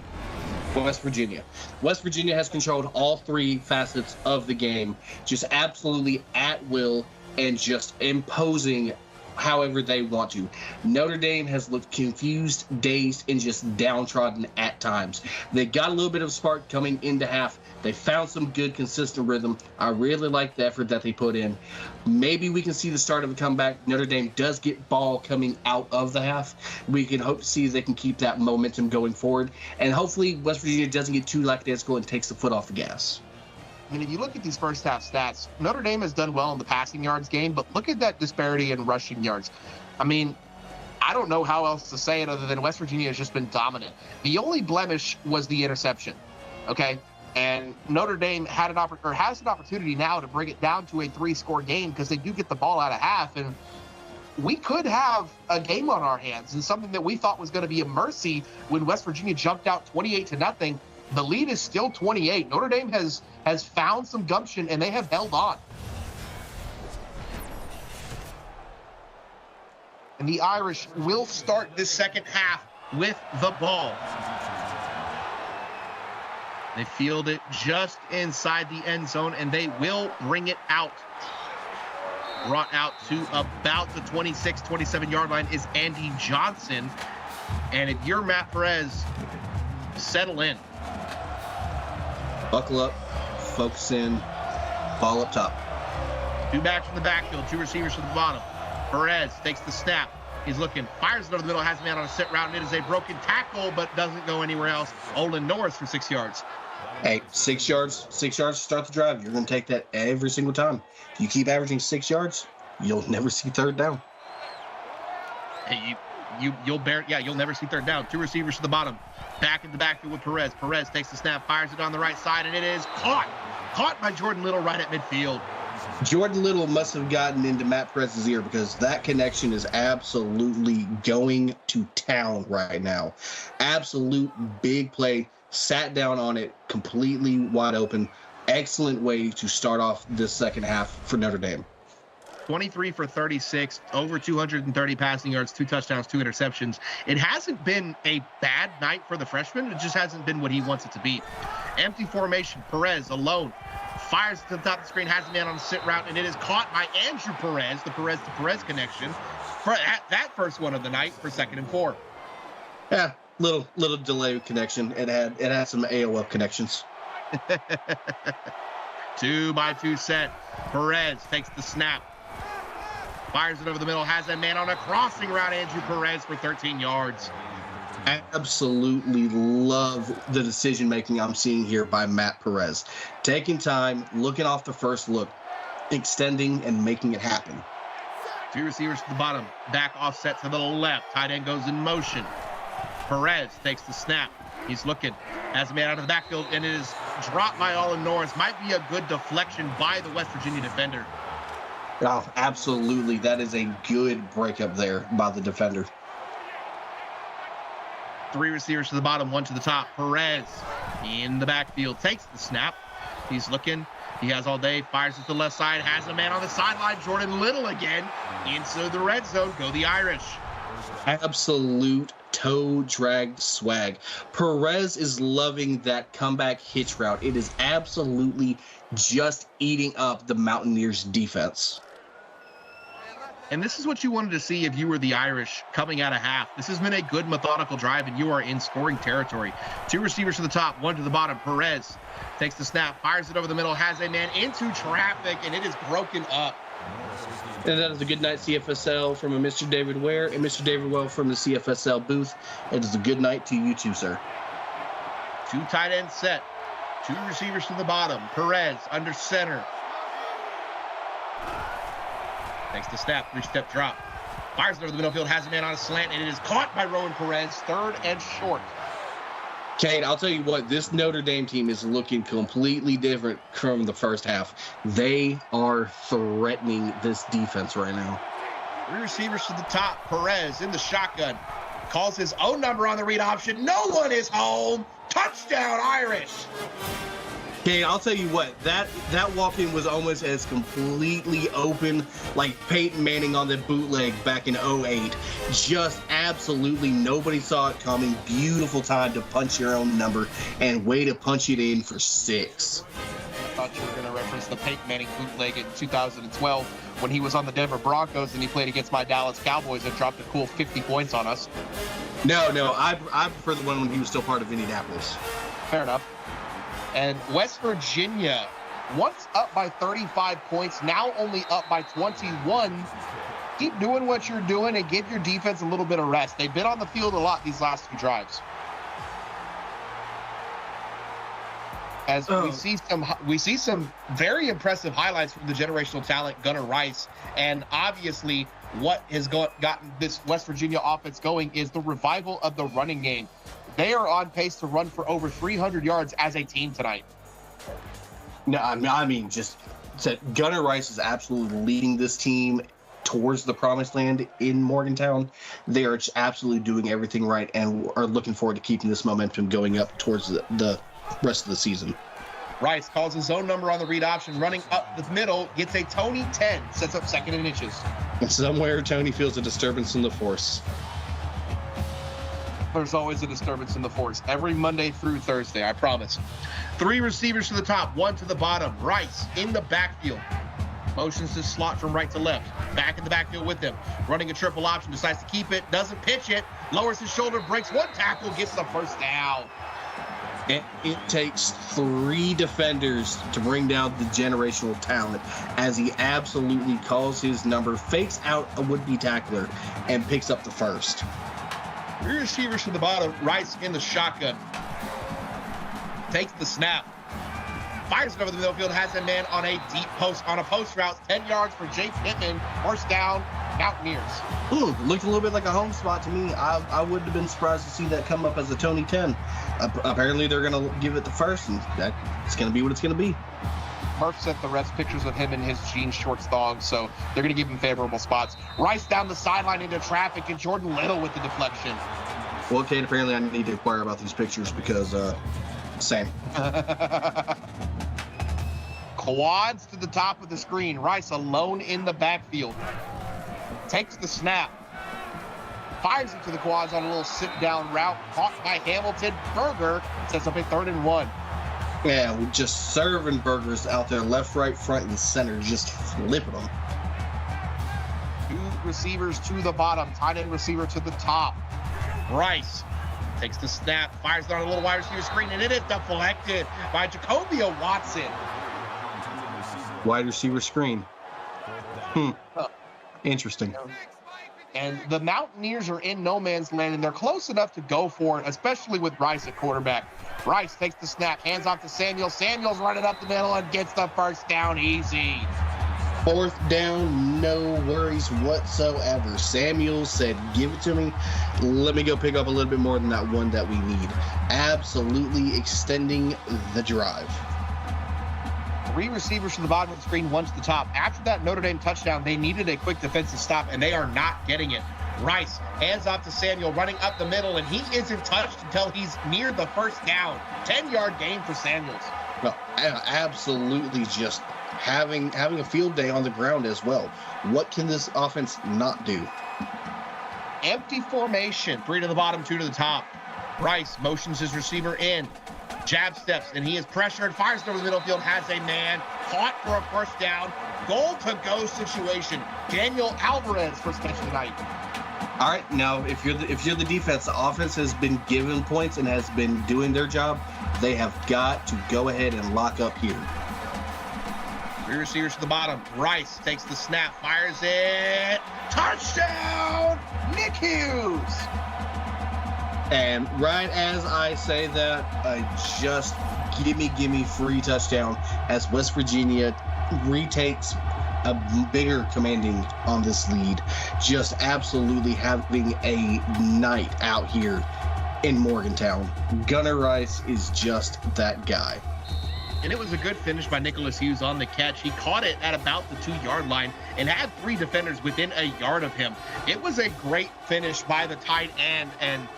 West Virginia. West Virginia has controlled all 3 facets of the game, just absolutely at will and just imposing however they want to. Notre Dame has looked confused, dazed, and just downtrodden at times. They got a little bit of a spark coming into half. They found some good, consistent rhythm. I really like the effort that they put in. Maybe we can see the start of a comeback. Notre Dame does get ball coming out of the half. We can hope to see if they can keep that momentum going forward. And hopefully West Virginia doesn't get too lackadaisical and takes the foot off the gas. I mean, if you look at these first half stats, Notre Dame has done well in the passing yards game, but look at that disparity in rushing yards. I mean, I don't know how else to say it other than West Virginia has just been dominant. The only blemish was the interception, okay? And Notre Dame has an opportunity now to bring it down to a 3-score game because they do get the ball out of half, and we could have a game on our hands, and something that we thought was going to be a mercy when West Virginia jumped out 28-0. The lead is still 28. Notre Dame has found some gumption, and they have held on. And the Irish will start this second half with the ball. They field it just inside the end zone, and they will bring it out. Brought out to about the 26, 27-yard line is Andy Johnson. And if you're Matt Perez, settle in. Buckle up, focus in, ball up top. 2 backs from the backfield, 2 receivers from the bottom. Perez takes the snap. He's looking, fires it over the middle, has a man on a sit route, and it is a broken tackle, but doesn't go anywhere else. Olin Norris for 6 yards. Hey, 6 yards to start the drive. You're going to take that every single time. If you keep averaging 6 yards, you'll never see third down. Hey, you'll never see third down. 2 receivers to the bottom. Back in the backfield with Perez. Perez takes the snap, fires it on the right side, and it is caught by Jordan Little right at midfield. Jordan Little must have gotten into Matt Perez's ear because that connection is absolutely going to town right now. Absolute big play. Sat down on it, completely wide open. Excellent way to start off this second half for Notre Dame. 23 for 36, over 230 passing yards, 2 touchdowns, 2 interceptions. It hasn't been a bad night for the freshman. It just hasn't been what he wants it to be. Empty formation, Perez alone. Fires to the top of the screen, has a man on a sit route, and it is caught by Andrew Perez, the Perez-to-Perez connection, for that first one of the night for 2nd and 4. Yeah, little delay connection. It had some AOL connections. 2-by-2 set. Perez takes the snap. Fires it over the middle, has a man on a crossing route, Andrew Perez for 13 yards. Absolutely love the decision making I'm seeing here by Matt Perez. Taking time, looking off the first look, extending and making it happen. 2 receivers to the bottom, back offset to the left. Tight end goes in motion. Perez takes the snap. He's looking, has a man out of the backfield, and it is dropped by Olin Norris. Might be a good deflection by the West Virginia defender. Oh, absolutely. That is a good breakup there by the defender. 3 receivers to the bottom, 1 to the top. Perez in the backfield takes the snap. He's looking. He has all day. Fires it to the left side. Has a man on the sideline. Jordan Little again into the red zone. Go the Irish. Absolute toe drag swag. Perez is loving that comeback hitch route. It is absolutely just eating up the Mountaineers defense. And this is what you wanted to see if you were the Irish coming out of half. This has been a good methodical drive, and you are in scoring territory. 2 receivers to the top, 1 to the bottom. Perez takes the snap, fires it over the middle, has a man into traffic, and it is broken up. And that is a good night CFSL from a Mr. David Ware and Mr. David Well from the CFSL booth. It is a good night to you too, sir. 2 tight ends set. 2 receivers to the bottom. Perez under center. Takes the snap, 3-step drop. Fires it over the middle field, has a man on a slant, and it is caught by Rowan Perez. 3rd and short. Kate, I'll tell you what, this Notre Dame team is looking completely different from the first half. They are threatening this defense right now. 3 receivers to the top. Perez in the shotgun. Calls his own number on the read option. No one is home. Touchdown, Irish. Okay, I'll tell you what, that walk-in was almost as completely open like Peyton Manning on the bootleg back in 08. Just absolutely nobody saw it coming. Beautiful time to punch your own number and way to punch it in for 6. I thought you were going to reference the Peyton Manning bootleg in 2012 when he was on the Denver Broncos and he played against my Dallas Cowboys and dropped a cool 50 points on us. No, I prefer the one when he was still part of Indianapolis. Fair enough. And West Virginia, once up by 35 points, now only up by 21. Keep doing what you're doing and give your defense a little bit of rest. They've been on the field a lot these last 2 drives. As we see some very impressive highlights from the generational talent Gunnar Rice, and obviously what has gotten this West Virginia offense going is the revival of the running game. They are on pace to run for over 300 yards as a team tonight. No, I mean, just Gunnar Rice is absolutely leading this team towards the promised land in Morgantown. They are absolutely doing everything right and are looking forward to keeping this momentum going up towards the rest of the season. Rice calls his own number on the read option, running up the middle, gets a Tony 10, sets up 2nd and inches. And somewhere Tony feels a disturbance in the force. There's always a disturbance in the force. Every Monday through Thursday, I promise. 3 receivers to the top, 1 to the bottom. Rice in the backfield. Motions to slot from right to left. Back in the backfield with him. Running a triple option, decides to keep it, doesn't pitch it. Lowers his shoulder, breaks 1 tackle, gets the 1st down. It takes 3 defenders to bring down the generational talent as he absolutely calls his number, fakes out a would-be tackler, and picks up the 1st. 3 receivers to the bottom. Rice in the shotgun. Takes the snap. Fires it over the middle field. Has a man on a deep post, on a post route. 10 yards for Jay Pittman. 1st down, Mountaineers. Ooh, looked a little bit like a home spot to me. I wouldn't have been surprised to see that come up as a Tony 10. Apparently they're going to give it the 1st, and that's going to be what it's going to be. Murph sent the refs pictures of him in his jeans, shorts, thongs, so they're going to give him favorable spots. Rice down the sideline into traffic, and Jordan Little with the deflection. Well, Kate, apparently I need to inquire about these pictures because, same. Quads to the top of the screen. Rice alone in the backfield. Takes the snap. Fires it to the quads on a little sit-down route. Caught by Hamilton. Berger sets up a 3rd and 1. Yeah, we're just serving burgers out there, left, right, front, and center, just flipping them. 2 receivers to the bottom, tight end receiver to the top. Rice takes the snap, fires it on a little wide receiver screen, and it is deflected by Jacobia Watson. Wide receiver screen. Interesting. And the Mountaineers are in no man's land, and they're close enough to go for it, especially with Rice at quarterback. Rice takes the snap, hands off to Samuels. Samuels running up the middle and gets the first down easy. 4th down, no worries whatsoever. Samuel said, give it to me. Let me go pick up a little bit more than that one that we need. Absolutely extending the drive. 3 receivers to the bottom of the screen, 1 to the top. After that Notre Dame touchdown, they needed a quick defensive stop, and they are not getting it. Rice hands off to Samuel, running up the middle, and he isn't touched until he's near the first down. 10-yard gain for Samuels. Well, absolutely just having a field day on the ground as well. What can this offense not do? Empty formation, 3 to the bottom, 2 to the top. Rice motions his receiver in. Jab steps, and he is pressured, fires it over the middle field, has a man, caught for a first down, goal-to-go situation. Daniel Alvarez for catch tonight. All right, now if you're the defense, the offense has been given points and has been doing their job. They have got to go ahead and lock up here. 3 receivers to the bottom. Rice takes the snap, fires it. Touchdown, Nick Hughes. And right as I say that, just give me free touchdown as West Virginia retakes a bigger commanding on this lead. Just absolutely having a night out here in Morgantown. Gunnar Rice is just that guy. And it was a good finish by Nicholas Hughes on the catch. He caught it at about the 2-yard line and had 3 defenders within a yard of him. It was a great finish by the tight end. And,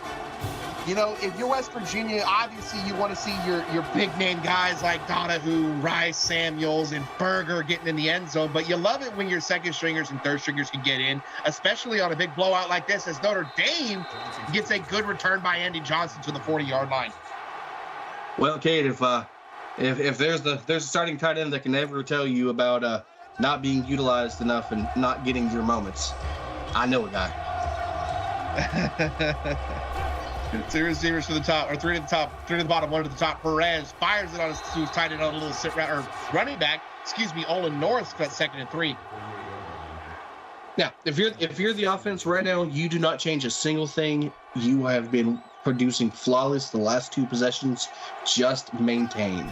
you know, if you're West Virginia, obviously you want to see your big-name guys like Donahue, Rice, Samuels, and Berger getting in the end zone. But you love it when your second-stringers and third-stringers can get in, especially on a big blowout like this, as Notre Dame gets a good return by Andy Johnson to the 40-yard line. Well, Cade, if there's a starting tight end that can never tell you about not being utilized enough and not getting your moments, I know a guy. 2 receivers to the top, or 3 to the top, 3 to the bottom, 1 to the top. Perez fires it on his tight end on a little sit route, or running back. Olin Norris got 2nd and 3. Now, if you're the offense right now, you do not change a single thing. You have been producing flawless the last 2 possessions. Just maintain.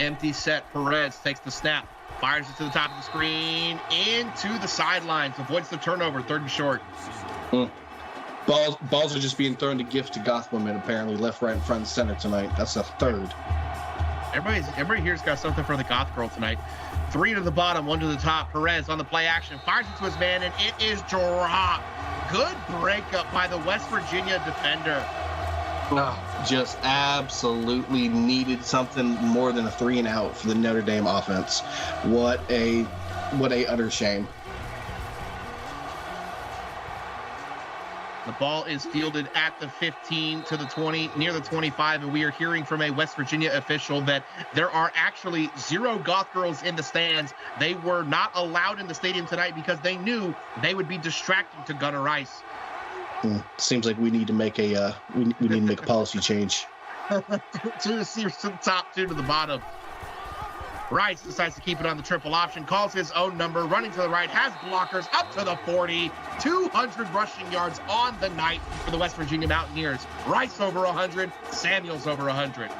Empty set. Perez takes the snap, fires it to the top of the screen, into the sidelines, avoids the turnover, 3rd and short. Balls are just being thrown to gift to Gothwomen, apparently, left, right, and front and center tonight. That's a 3rd. Everybody here's got something for the Goth girl tonight. 3 to the bottom, 1 to the top. Perez on the play action, fires it to his man, and it is dropped. Good breakup by the West Virginia defender. Just absolutely needed something more than a 3 and out for the Notre Dame offense. What a utter shame. The ball is fielded at the 15 to the 20, near the 25, and we are hearing from a West Virginia official that there are actually 0 Goth girls in the stands. They were not allowed in the stadium tonight because they knew they would be distracting to Gunnar Rice. Seems like we need to make a we need to make a policy change. 2 receivers to the top, 2 to the bottom. Rice decides to keep it on the triple option, calls his own number, running to the right, has blockers up to the 40, 200 rushing yards on the night for the West Virginia Mountaineers. Rice over 100, Samuels over 100.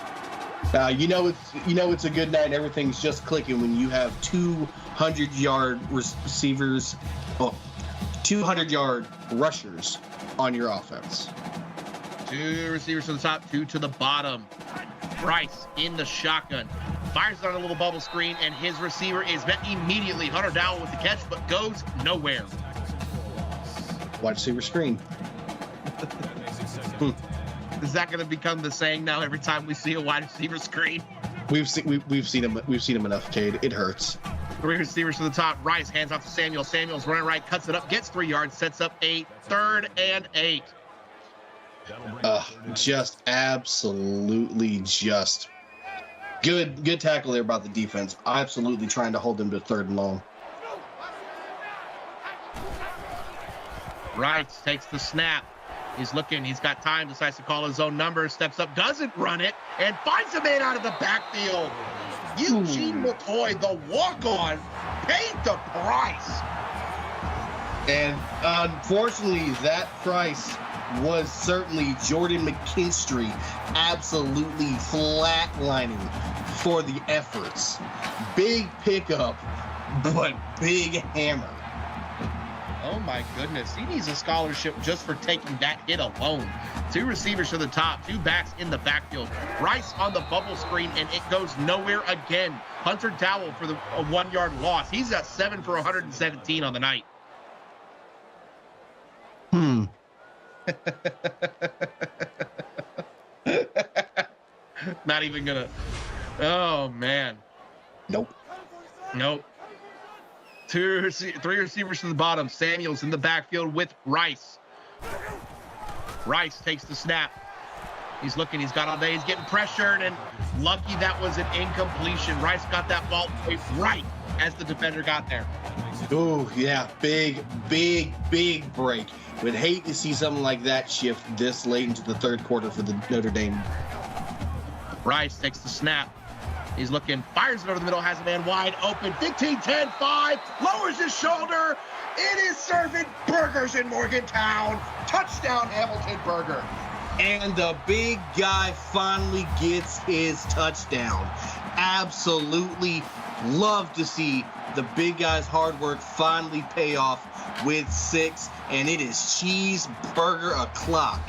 It's a good night. Everything's just clicking when you have 200-yard receivers, 200-yard rushers on your offense. 2 receivers to the top, 2 to the bottom. Rice in the shotgun. Fires it on a little bubble screen, and his receiver is met immediately. Hunter Dowell with the catch, but goes nowhere. Wide receiver screen. Is that going to become the saying now every time we see a wide receiver screen? We've seen him enough, Cade. It hurts. 3 receivers to the top. Rice hands off to Samuel. Samuel's running right, cuts it up, gets 3 yards, sets up a 3rd and 8. Just absolutely just good tackle there about the defense. Absolutely trying to hold them to 3rd and long. Rice takes the snap. He's looking. He's got time. Decides to call his own number. Steps up. Doesn't run it. And finds a man out of the backfield. Eugene McCoy, the walk-on, paid the price. And unfortunately, that price was certainly Jordan McKinstry absolutely flatlining for the efforts. Big pickup, but big hammer. Oh my goodness, he needs a scholarship just for taking that hit alone. 2 receivers to the top, 2 backs in the backfield. Rice on the bubble screen, and it goes nowhere again. Hunter Dowell for the 1-yard loss. He's got 7 for 117 on the night. Not even gonna. Oh man. Nope. 3 receivers to the bottom. Samuels in the backfield with Rice. Rice takes the snap. He's looking. He's got all day. He's getting pressured, and lucky that was an incompletion. Rice got that ball right as the defender got there. Oh yeah, big break. Would hate to see something like that shift this late into the third quarter for the Notre Dame. Rice takes the snap. He's looking, fires it over the middle, has a man wide open. 15, 10, 5, lowers his shoulder. It is serving burgers in Morgantown. Touchdown, Hamilton Burger. And the big guy finally gets his touchdown. Absolutely love to see the big guy's hard work finally pay off with 6, and it is cheeseburger o'clock.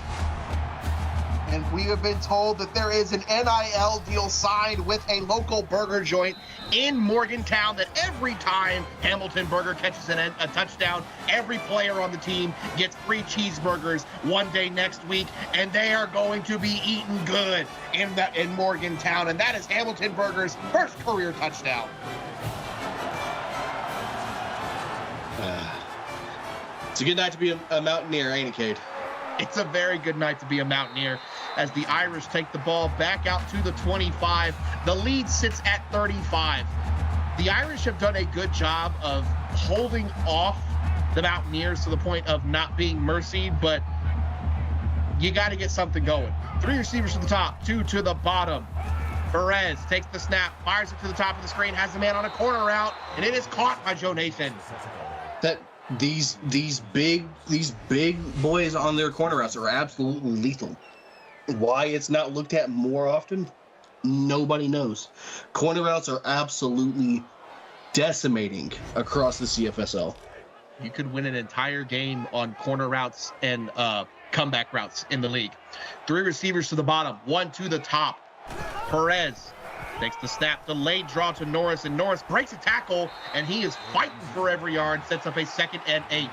And we have been told that there is an NIL deal signed with a local burger joint in Morgantown that every time Hamilton Burger catches a touchdown, every player on the team gets free cheeseburgers one day next week, and they are going to be eating good in Morgantown. And that is Hamilton Burger's first career touchdown. It's a good night to be a Mountaineer, ain't it, Cade? It's a very good night to be a Mountaineer as the Irish take the ball back out to the 25. The lead sits at 35. The Irish have done a good job of holding off the Mountaineers to the point of not being mercied, but you got to get something going. 3 receivers to the top, 2 to the bottom. Perez takes the snap, fires it to the top of the screen, has the man on a corner route, and it is caught by Joe Nathan. These big boys on their corner routes are absolutely lethal. Why it's not looked at more often, nobody knows. Corner routes are absolutely decimating across the CFSL. You could win an entire game on corner routes and comeback routes in the league. 3 receivers to the bottom, 1 to the top. Perez takes the snap, delayed draw to Norris, and Norris breaks a tackle, and he is fighting for every yard, sets up a 2nd and 8.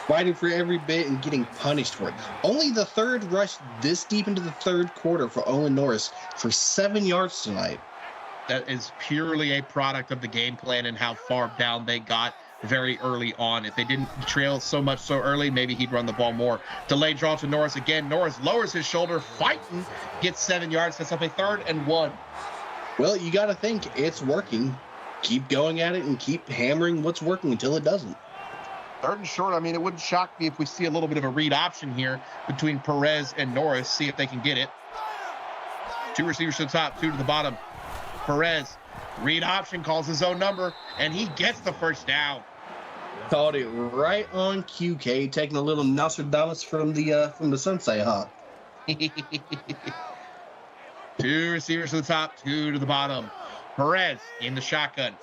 Fighting for every bit and getting punished for it. Only the 3rd rush this deep into the 3rd quarter for Owen Norris for 7 yards tonight. That is purely a product of the game plan and how far down they got very early on. If they didn't trail so much so early, maybe he'd run the ball more. Delayed draw to Norris again. Norris lowers his shoulder, fighting, gets 7 yards, sets up a 3rd and 1. Well, you got to think it's working. Keep going at it and keep hammering what's working until it doesn't. 3rd and short. I mean, it wouldn't shock me if we see a little bit of a read option here between Perez and Norris. See if they can get it. 2 receivers to the top, 2 to the bottom. Perez, read option, calls his own number, and he gets the 1st down. Called it right on QK, taking a little Nostradamus from the sunset, huh? 2 receivers to the top, 2 to the bottom. Perez in the shotgun.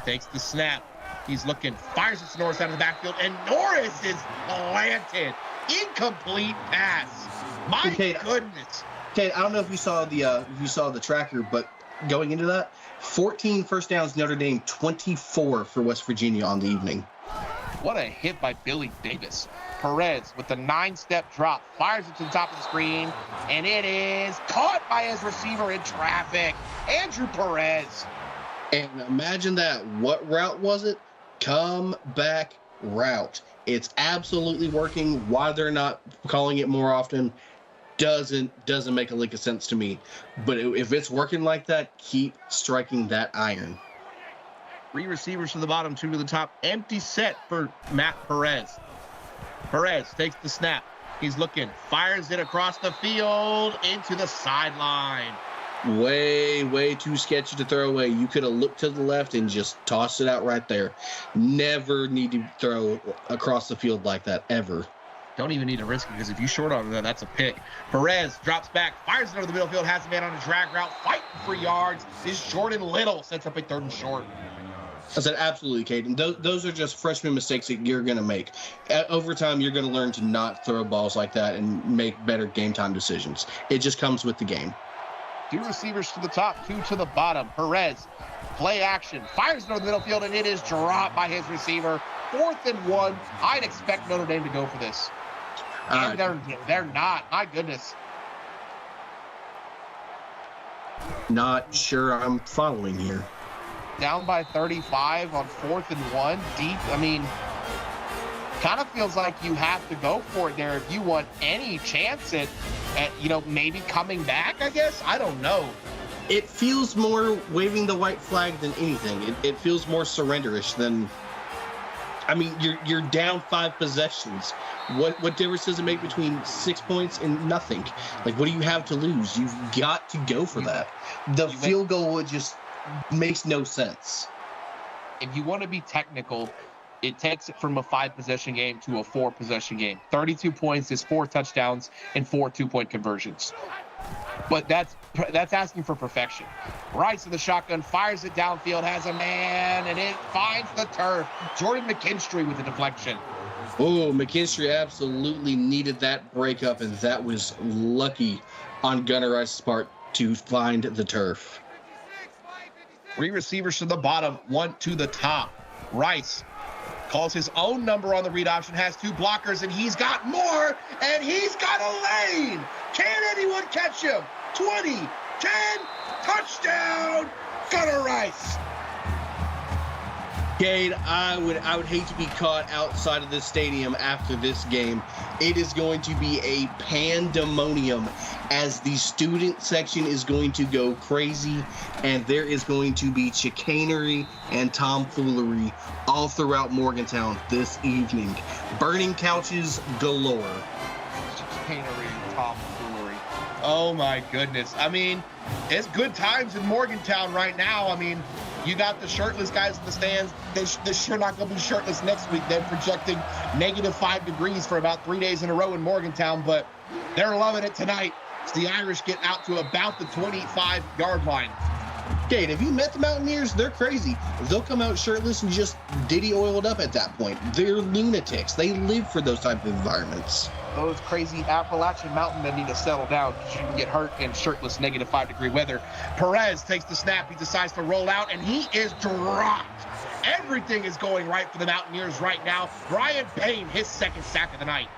Takes the snap. He's looking, fires it to Norris out of the backfield, and Norris is planted. Incomplete pass. My goodness. Okay, I don't know if you saw the tracker, but going into that, 14 first downs, Notre Dame, 24 for West Virginia on the evening. What a hit by Billy Davis. Perez with the 9-step drop, fires it to the top of the screen, and it is caught by his receiver in traffic, Andrew Perez. And imagine that. What route was it? Comeback route. It's absolutely working. Why they're not calling it more often doesn't make a lick of sense to me. But if it's working like that, keep striking that iron. 3 receivers to the bottom, 2 to the top. Empty set for Matt Perez. Perez takes the snap. He's looking, fires it across the field into the sideline. Way too sketchy to throw away. You could have looked to the left and just tossed it out right there. Never need to throw across the field like that, ever. Don't even need to risk it, because if you short on that, that's a pick. Perez drops back, fires it over the middle field, has a man on a drag route, fighting for yards. Is Jordan Little sets up a 3rd and short. I said, absolutely, Caden. Those are just freshman mistakes that you're going to make. Over time, you're going to learn to not throw balls like that and make better game time decisions. It just comes with the game. 2 receivers to the top, 2 to the bottom. Perez, play action, fires it over the middle field, and it is dropped by his receiver. 4th and 1. I'd expect Notre Dame to go for this. And they're not. My goodness. Not sure I'm following here. Down by 35 on 4th and 1. Deep. I mean, kind of feels like you have to go for it there if you want any chance at maybe coming back, I guess. I don't know. It feels more waving the white flag than anything. It feels more surrenderish than... I mean, you're down 5 possessions. What difference does it make between 6 points and nothing? Like, what do you have to lose? You've got to go for that. The field goal just makes no sense. If you want to be technical, it takes it from a 5-possession game to a 4-possession game. 32 points is 4 touchdowns and 4 2-point conversions. But that's asking for perfection. Rice in the shotgun, fires it downfield, has a man, and it finds the turf. Jordan McKinstry with the deflection. Oh, McKinstry absolutely needed that breakup, and that was lucky on Gunnar Rice's part to find the turf. 3 receivers to the bottom, 1 to the top. Rice calls his own number on the read option, has 2 blockers, and he's got more, and he's got a lane. Can anyone catch him? 20, 10, touchdown, Gunnar Rice. Cade, I would hate to be caught outside of this stadium after this game. It is going to be a pandemonium as the student section is going to go crazy, and there is going to be chicanery and tomfoolery all throughout Morgantown this evening. Burning couches galore. Chicanery and tomfoolery. Oh my goodness. I mean, it's good times in Morgantown right now. I mean, you got the shirtless guys in the stands. They're sure not going to be shirtless next week. They're projecting -5 degrees for about 3 days in a row in Morgantown, but they're loving it tonight. So the Irish get out to about the 25-yard line. Cade, have you met the Mountaineers? They're crazy. They'll come out shirtless and just diddy oiled up at that point. They're lunatics. They live for those type of environments. Those crazy Appalachian mountain men need to settle down because you can get hurt in shirtless -5-degree weather. Perez takes the snap. He decides to roll out, and he is dropped. Everything is going right for the Mountaineers right now. Brian Payne, his 2nd sack of the night.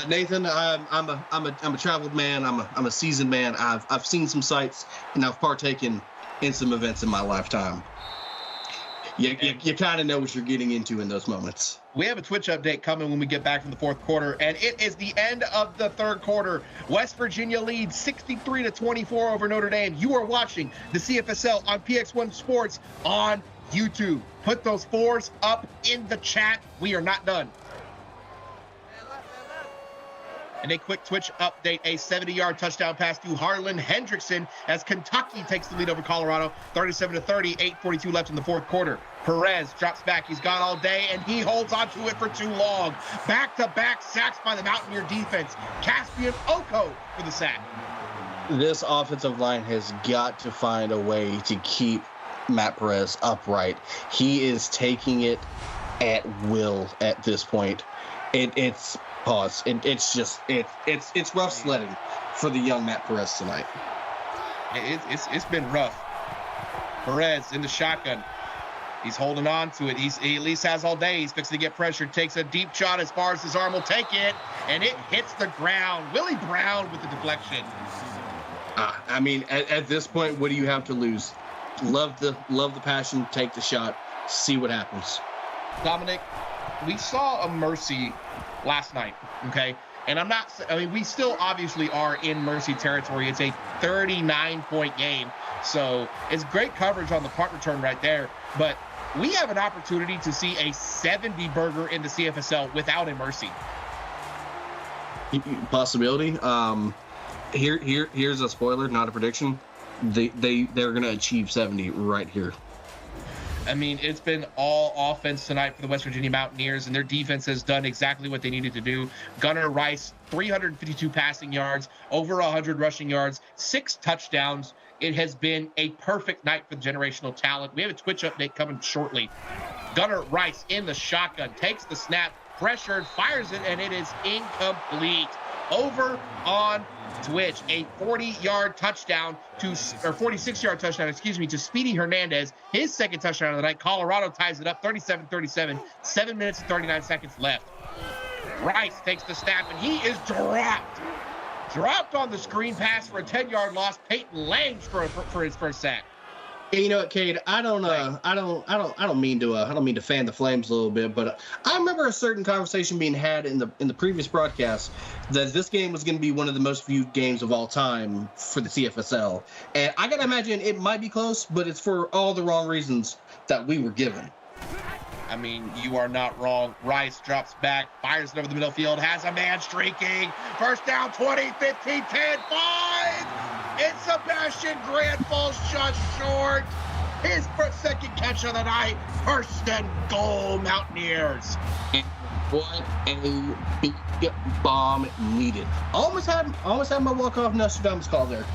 Nathan, I'm a traveled man. I'm a seasoned man. I've seen some sights, and I've partaken in some events in my lifetime. You kind of know what you're getting into in those moments. We have a Twitch update coming when we get back from the 4th quarter, and it is the end of the 3rd quarter. West Virginia leads 63-24 over Notre Dame. You are watching the CFSL on PX1 Sports on YouTube. Put those 4s up in the chat. We are not done. And a quick Twitch update, a 70-yard touchdown pass to Harlan Hendrickson as Kentucky takes the lead over Colorado, 37-30, 8:42 left in the 4th quarter. Perez drops back. He's gone all day, and he holds onto it for too long. Back-to-back sacks by the Mountaineer defense. Caspian Oko for the sack. This offensive line has got to find a way to keep Matt Perez upright. He is taking it at will at this point. It's pause. It's rough sledding for the young Matt Perez tonight. It's been rough. Perez in the shotgun. He's holding on to it. He at least has all day. He's fixing to get pressured. Takes a deep shot as far as his arm will take it, and it hits the ground. Willie Brown with the deflection. I mean, at this point, what do you have to lose? Love the passion. Take the shot. See what happens. Dominic, we saw a mercy last night, okay? And we still obviously are in mercy territory. It's a 39-point game. So it's great coverage on the punt return right there. But we have an opportunity to see a 70-burger in the CFSL without a mercy. Possibility. Here's a spoiler, not a prediction. They're going to achieve 70 right here. I mean, it's been all offense tonight for the West Virginia Mountaineers, and their defense has done exactly what they needed to do. Gunnar Rice, 352 passing yards, over 100 rushing yards, 6 touchdowns. It has been a perfect night for generational talent. We have a Twitch update coming shortly. Gunnar Rice in the shotgun, takes the snap, pressured, fires it, and it is incomplete. Over on Twitch, a 46-yard touchdown, to Speedy Hernandez. His second touchdown of the night. Colorado ties it up 37-37, 7 minutes and 39 seconds left. Rice takes the snap, and he is dropped on the screen pass for a 10-yard loss. Peyton Lange for his first sack. Hey, you know what, Cade? I don't mean to fan the flames a little bit, but I remember a certain conversation being had in the previous broadcast that this game was going to be one of the most viewed games of all time for the CFSL, and I gotta imagine it might be close, but it's for all the wrong reasons that we were given. I mean, you are not wrong. Rice drops back, fires it over the middle field, has a man streaking. First down, 20, 15, 10, 5. And Sebastian Grant falls just short. His second catch of the night. First and goal, Mountaineers. And what a big bomb needed. Almost had my walk-off Nostradamus call there.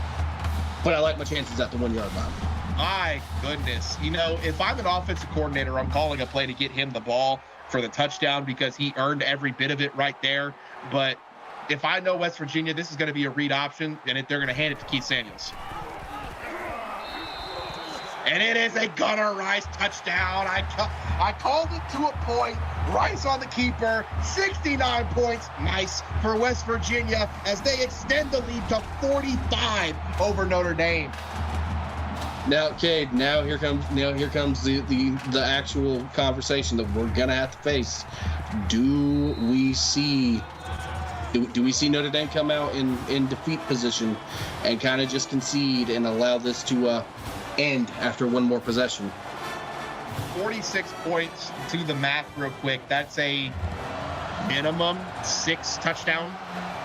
But I like my chances at the 1-yard line. My goodness. You know, if I'm an offensive coordinator, I'm calling a play to get him the ball for the touchdown because he earned every bit of it right there. But if I know West Virginia, this is going to be a read option, and they're going to hand it to Keith Samuels. And it is a Gunnar Rice touchdown. I called it to a point. Rice on the keeper, 69 points. Nice for West Virginia as they extend the lead to 45 over Notre Dame. Now, Cade, here comes the actual conversation that we're gonna have to face. Do we see Notre Dame come out in defeat position and kind of just concede and allow this to end after one more possession? 46 points to the math real quick. That's a minimum 6 touchdown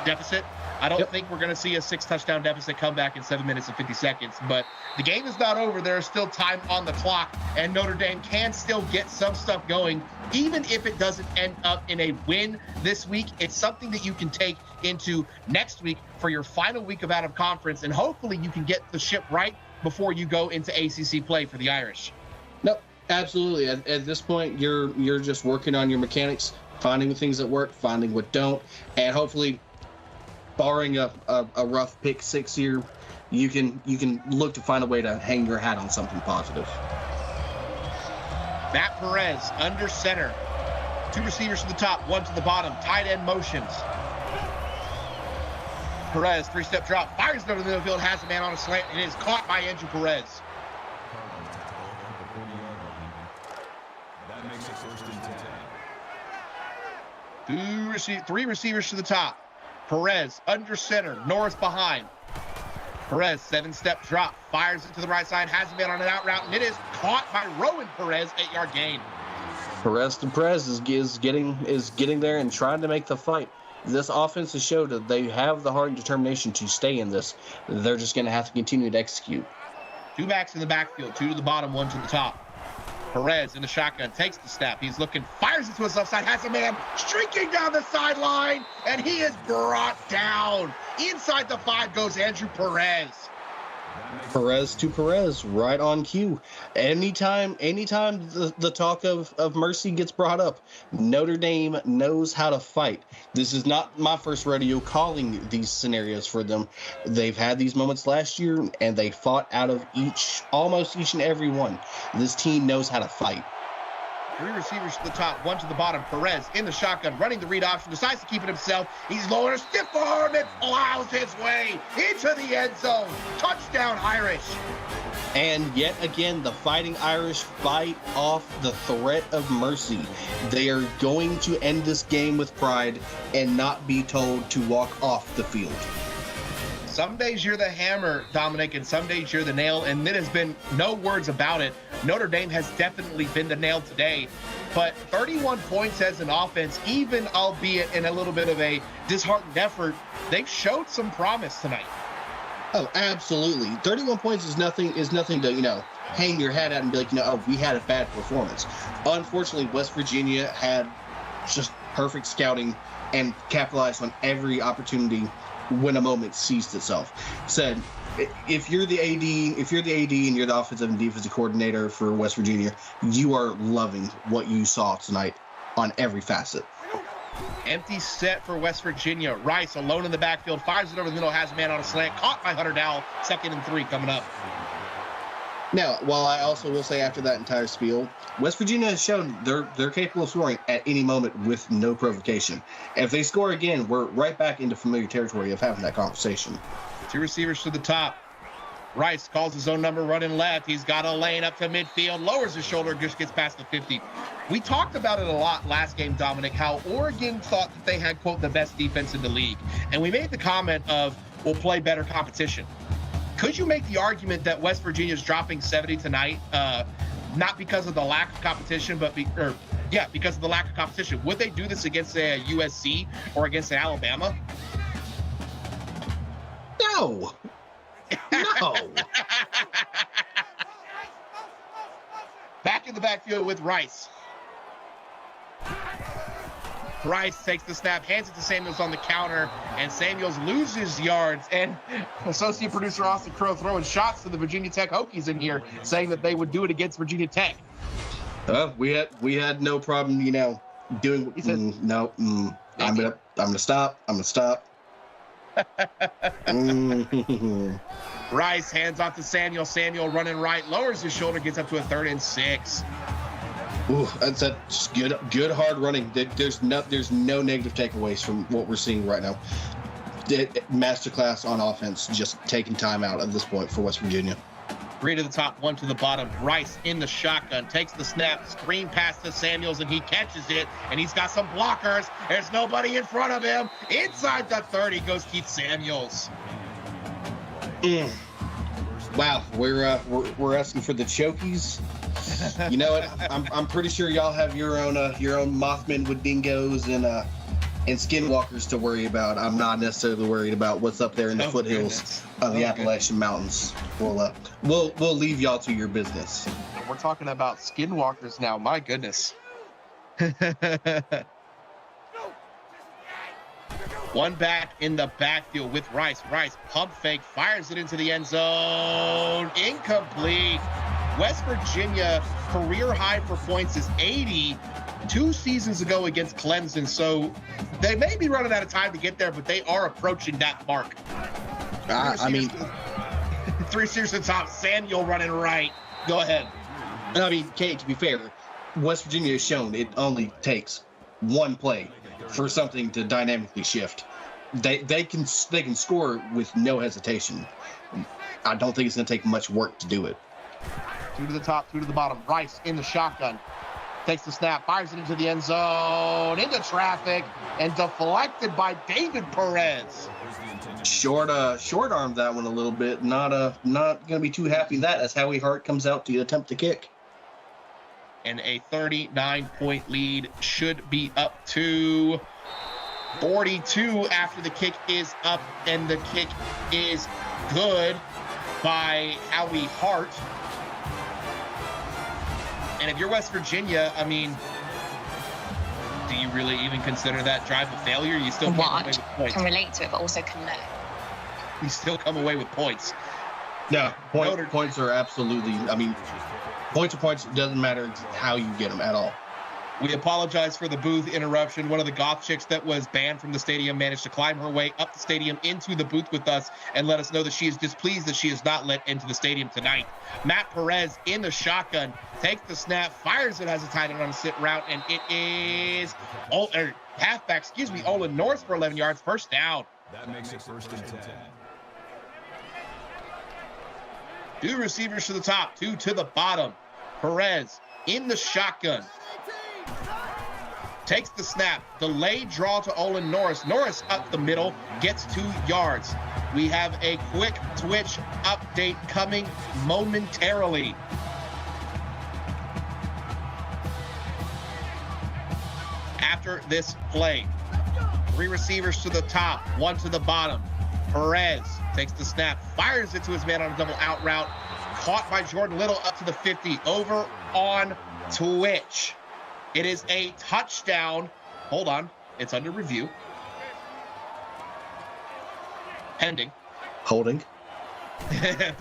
deficit. I don't think we're going to see a 6 touchdown deficit come back in 7 minutes and 50 seconds, but the game is not over. There is still time on the clock, and Notre Dame can still get some stuff going. Even if it doesn't end up in a win this week, it's something that you can take into next week for your final week of out of conference, and hopefully you can get the ship right before you go into ACC play for the Irish. No, absolutely. At this point, you're just working on your mechanics, finding the things that work, finding what don't, and hopefully, barring a rough pick 6 here, you can look to find a way to hang your hat on something positive. Matt Perez under center. 2 receivers to the top, 1 to the bottom. Tight end motions. Perez, 3-step drop, fires it over the middle field, has a man on a slant, and it is caught by Andrew Perez. That makes it first and 10. 3 receivers to the top. Perez under center, Norris behind. Perez, 7-step drop, fires it to the right side, has a man on an out route, and it is caught by Rowan Perez, 8-yard gain. Perez is getting there and trying to make the fight. This offense has showed that they have the heart and determination to stay in this. They're just going to have to continue to execute. 2 backs in the backfield, 2 to the bottom, 1 to the top. Perez in the shotgun, takes the snap. He's looking, fires it to his left side, has a man streaking down the sideline, and he is brought down. Inside the 5 goes Andrew Perez. Perez to Perez, right on cue. Anytime the talk of mercy gets brought up, Notre Dame knows how to fight. This is not my first rodeo calling these scenarios for them. They've had these moments last year, and they fought out of almost each and every one. This team knows how to fight. 3 receivers to the top, 1 to the bottom. Perez in the shotgun, running the read option, decides to keep it himself. He's lowering a stiff arm and plows his way into the end zone. Touchdown, Irish. And yet again, the Fighting Irish fight off the threat of mercy. They are going to end this game with pride and not be told to walk off the field. Some days you're the hammer, Dominic, and some days you're the nail, and there has been no words about it. Notre Dame has definitely been the nail today, but 31 points as an offense, even albeit in a little bit of a disheartened effort, they've showed some promise tonight. Oh, absolutely. 31 points is nothing to, hang your hat at and be like, oh, we had a bad performance. Unfortunately, West Virginia had just perfect scouting and capitalized on every opportunity when a moment seized itself. Said, if you're the AD and you're the offensive and defensive coordinator for West Virginia, you are loving what you saw tonight on every facet. Empty set for West Virginia. Rice alone in the backfield, fires it over the middle, has a man on a slant, caught by Hunter Dowell. 2nd and 3 coming up. Now, while I also will say after that entire spiel, West Virginia has shown they're capable of scoring at any moment with no provocation. If they score again, we're right back into familiar territory of having that conversation. 2 receivers to the top. Rice calls his own number, running left. He's got a lane up to midfield, lowers his shoulder, just gets past the 50. We talked about it a lot last game, Dominic, how Oregon thought that they had, quote, the best defense in the league. And we made the comment of, we'll play better competition. Could you make the argument that West Virginia's dropping 70 tonight, not because of the lack of competition, but because of the lack of competition? Would they do this against a USC or against an Alabama? No. No. Back in the backfield with Rice. Rice takes the snap, hands it to Samuels on the counter, and Samuels loses yards. And associate producer Austin Crow throwing shots to the Virginia Tech Hokies in here, saying that they would do it against Virginia Tech. We had no problem, doing. He said, I'm gonna stop. Rice hands off to Samuel. Samuel running right, lowers his shoulder, gets up to a 3rd and 6. Ooh, that's just good hard running. There's no negative takeaways from what we're seeing right now. Masterclass on offense, just taking time out at this point for West Virginia. 3 to the top, 1 to the bottom. Rice in the shotgun, takes the snap, screen pass to Samuels, and he catches it, and he's got some blockers. There's nobody in front of him. Inside the 30 goes Keith Samuels. Wow, we're asking for the chokies. You know what? I'm pretty sure y'all have your own Mothman with dingoes and skinwalkers to worry about. I'm not necessarily worried about what's up there in the foothills of the Appalachian Mountains. We'll leave y'all to your business. We're talking about skinwalkers now. My goodness. One back in the backfield with Rice. Rice pump fake, fires it into the end zone. Incomplete. West Virginia career high for points is 80 2 seasons ago against Clemson. So they may be running out of time to get there, but they are approaching that mark. 3 receivers to the top. Samuel running right. Go ahead. Kate, to be fair, West Virginia has shown it only takes one play for something to dynamically shift. They can score with no hesitation. I don't think it's going to take much work to do it. 2 to the top, 2 to the bottom. Rice in the shotgun. Takes the snap, fires it into the end zone, into traffic, and deflected by David Perez. Short armed that one a little bit. Not going to be too happy with that as Howie Hart comes out to attempt the kick. And a 39-point lead should be up to 42 after the kick is up, and the kick is good by Howie Hart. And if you're West Virginia, do you really even consider that drive a failure? You still come away with points. Can relate to it, but also can learn. You still come away with points. Yeah, points are absolutely. Points are points. It doesn't matter how you get them at all. We apologize for the booth interruption. One of the goth chicks that was banned from the stadium managed to climb her way up the stadium into the booth with us and let us know that she is displeased that she is not let into the stadium tonight. Matt Perez in the shotgun, takes the snap, fires it as a tight end on a sit route, and it is halfback, Olin Norris for 11 yards, first down. That makes it 1st and 10. 2 receivers to the top, 2 to the bottom. Perez in the shotgun. Takes the snap, delayed draw to Olin Norris. Norris up the middle, gets 2 yards. We have a quick Twitch update coming momentarily. After this play, 3 receivers to the top, 1 to the bottom. Perez takes the snap, fires it to his man on a double out route. Caught by Jordan Little up to the 50 over on Twitch. It is a touchdown. Hold on. It's under review. Pending. Holding.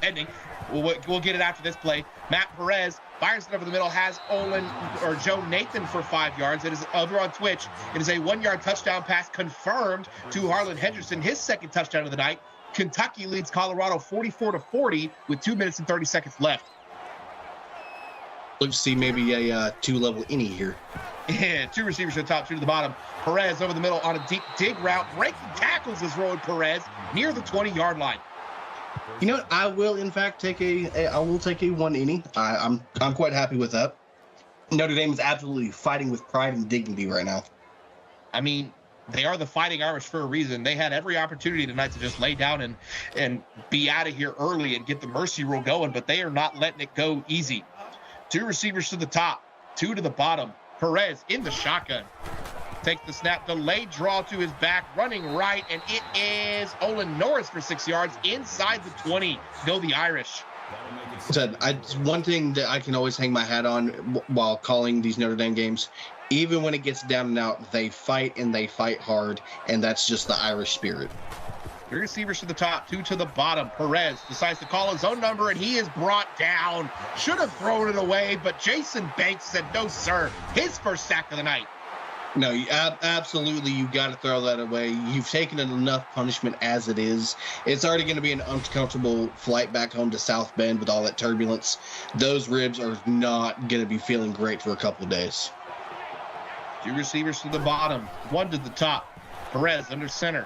Pending. We'll get it after this play. Matt Perez fires it over the middle, has Joe Nathan for 5 yards. It is over on Twitch. It is a 1-yard touchdown pass confirmed to Harlan Henderson, his second touchdown of the night. Kentucky leads Colorado 44-40 with 2 minutes and 30 seconds left. Let's see maybe a two-level innie here. Yeah, 2 receivers to the top, 2 to the bottom. Perez over the middle on a deep dig route. Breaking tackles is Rowan Perez near the 20-yard line. You know what? I will, in fact, take I will take a 1 inning. I'm quite happy with that. Notre Dame is absolutely fighting with pride and dignity right now. I mean, they are the Fighting Irish for a reason. They had every opportunity tonight to just lay down and be out of here early and get the mercy rule going, but they are not letting it go easy. 2 receivers to the top, 2 to the bottom. Perez in the shotgun. Takes the snap, delayed draw to his back, running right, and it is Olin Norris for 6 yards inside the 20. Go the Irish. One thing that I can always hang my hat on while calling these Notre Dame games, even when it gets down and out, they fight and they fight hard, and that's just the Irish spirit. 3 receivers to the top, 2 to the bottom. Perez decides to call his own number, and he is brought down. Should have thrown it away, but Jason Banks said, no, sir. His first sack of the night. No, absolutely, you got to throw that away. You've taken enough punishment as it is. It's already going to be an uncomfortable flight back home to South Bend with all that turbulence. Those ribs are not going to be feeling great for a couple of days. 2 receivers to the bottom, 1 to the top. Perez under center.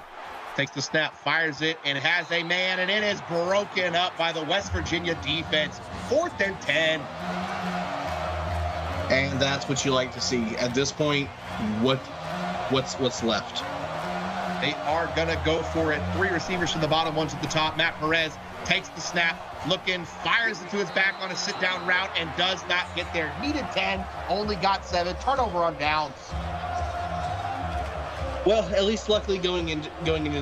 Takes the snap, fires it, and has a man, and it is broken up by the West Virginia defense. 4th and 10. And that's what you like to see. At this point, what's left? They are going to go for it. 3 receivers to the bottom, 1 to the top. Matt Perez takes the snap, looking, fires it to his back on a sit-down route, and does not get there. Needed 10, only got 7. Turnover on downs. Well, at least luckily going into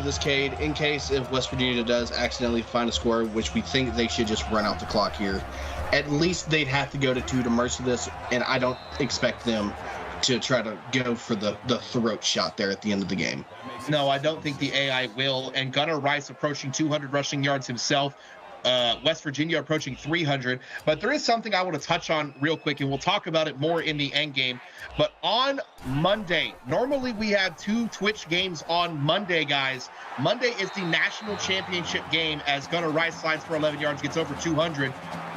this Cade, in case if West Virginia does accidentally find a score, which we think they should just run out the clock here, at least they'd have to go to 2 to mercy this, and I don't expect them to try to go for the throat shot there at the end of the game. No, I don't think the AI will, and Gunnar Rice approaching 200 rushing yards himself. West Virginia approaching 300. But there is something I want to touch on real quick, and we'll talk about it more in the end game. But on Monday, normally we have 2 Twitch games on Monday, guys. Monday is the national championship game as Gunnar Rice slides for 11 yards, gets over 200.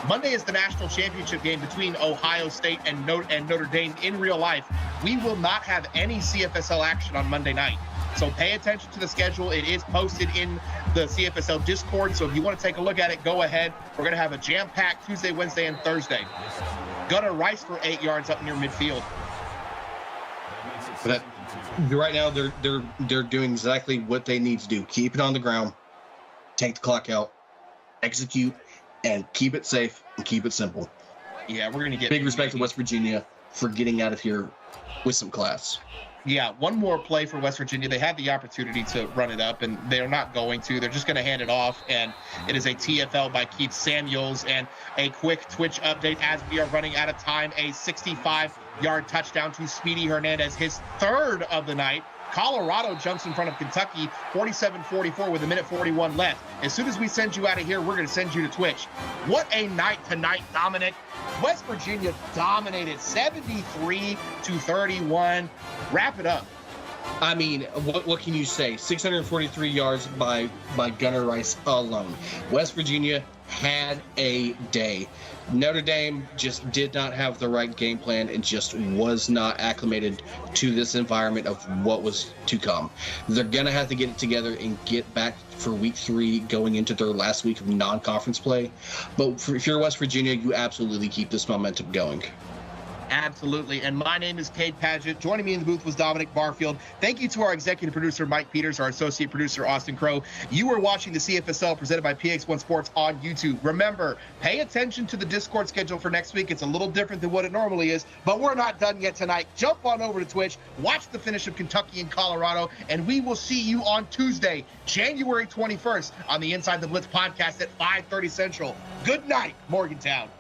Monday is the national championship game between Ohio State and Notre Dame in real life. We will not have any CFSL action on Monday night. So pay attention to the schedule. It is posted in the CFSL Discord. So if you want to take a look at it, go ahead. We're going to have a jam-packed Tuesday, Wednesday, and Thursday. Gunnar Rice for 8 yards up near midfield. But right now, they're doing exactly what they need to do. Keep it on the ground, take the clock out, execute, and keep it safe and keep it simple. Yeah, we're going to get big respect to West Virginia for getting out of here with some class. Yeah, one more play for West Virginia. They had the opportunity to run it up, and they're not going to. They're just going to hand it off, and it is a TFL by Keith Samuels. And a quick Twitch update as we are running out of time. A 65-yard touchdown to Speedy Hernandez, his 3rd of the night. Colorado jumps in front of Kentucky, 47-44 with 1:41 left. As soon as we send you out of here, we're going to send you to Twitch. What a night tonight, Dominic. West Virginia dominated 73-31. Wrap it up. I mean, what can you say? 643 yards by Gunnar Rice alone. West Virginia had a day. Notre Dame just did not have the right game plan and just was not acclimated to this environment of what was to come. They're going to have to get it together and get back for week 3 going into their last week of non-conference play. But if you're West Virginia, you absolutely keep this momentum going. Absolutely. And my name is Cade Paget. Joining me in the booth was Dominic Barfield. Thank you to our executive producer, Mike Peters, our associate producer, Austin Crow. You are watching the CFSL presented by PX1 Sports on YouTube. Remember, pay attention to the Discord schedule for next week. It's a little different than what it normally is, but we're not done yet tonight. Jump on over to Twitch, watch the finish of Kentucky and Colorado, and we will see you on Tuesday, January 21st on the Inside the Blitz podcast at 5:30 Central. Good night, Morgantown.